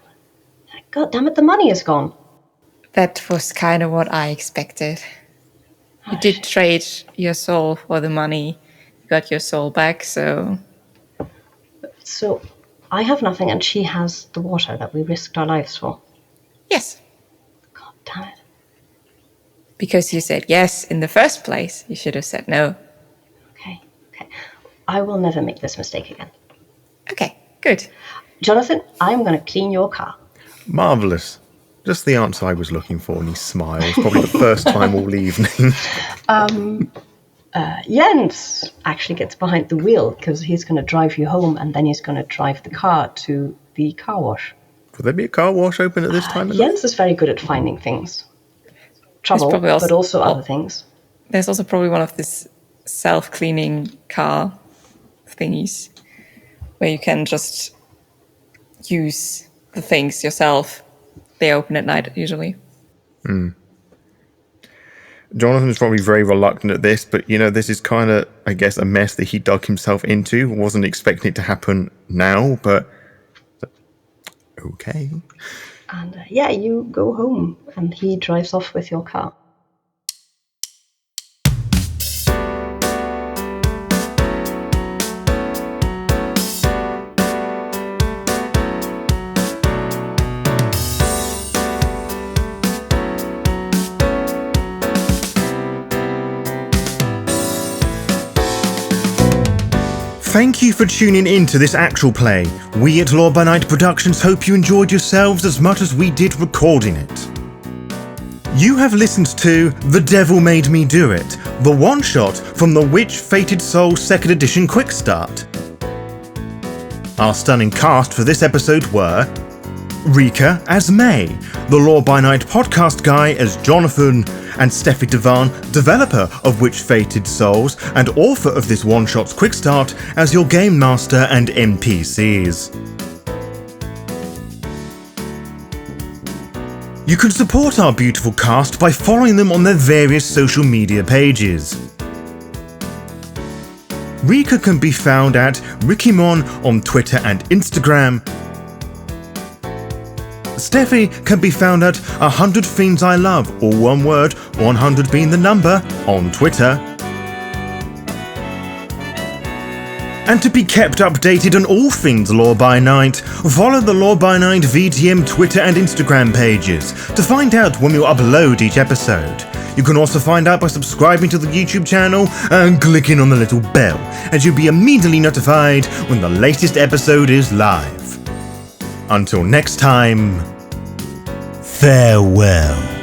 God damn it, the money is gone. That was kind of what I expected. You did trade your soul for the money. You got your soul back, so... So, I have nothing and she has the water that we risked our lives for. Yes. God damn it. Because you said yes in the first place. You should have said no. Okay. I will never make this mistake again. Okay, good. Jonathan, I'm going to clean your car. Marvellous. Just the answer I was looking for, and he smiles. Probably the first time all evening. Jens actually gets behind the wheel because he's going to drive you home and then he's going to drive the car to the car wash. Will there be a car wash open at this time? Jens is very good at finding things. Trouble, but also other things. There's also probably one of this self-cleaning car thingies where you can just use the things yourself. They open at night, usually. Jonathan is probably very reluctant at this, but, this is kind of, I guess, a mess that he dug himself into. Wasn't expecting it to happen now, but... Okay. And yeah, you go home, and he drives off with your car. Thank you for tuning in to this actual play. We at Lore by Night Productions hope you enjoyed yourselves as much as we did recording it. You have listened to The Devil Made Me Do It, the one-shot from the Witch Fated Soul 2nd Edition Quickstart. Our stunning cast for this episode were Rica as May, the Lore by Night podcast guy as Jonathan, and Steffie de Vaan, developer of Witch Fated Souls and author of this one-shot's Quickstart, as your Game Master and NPCs. You can support our beautiful cast by following them on their various social media pages. Rica can be found at Rikimon on Twitter and Instagram. Steffie can be found at 100 Fiends I Love, all one word, 100 being the number, on Twitter. And to be kept updated on all things Lore by Night, follow the Lore by Night VTM Twitter and Instagram pages to find out when we upload each episode. You can also find out by subscribing to the YouTube channel and clicking on the little bell, as you'll be immediately notified when the latest episode is live. Until next time, farewell.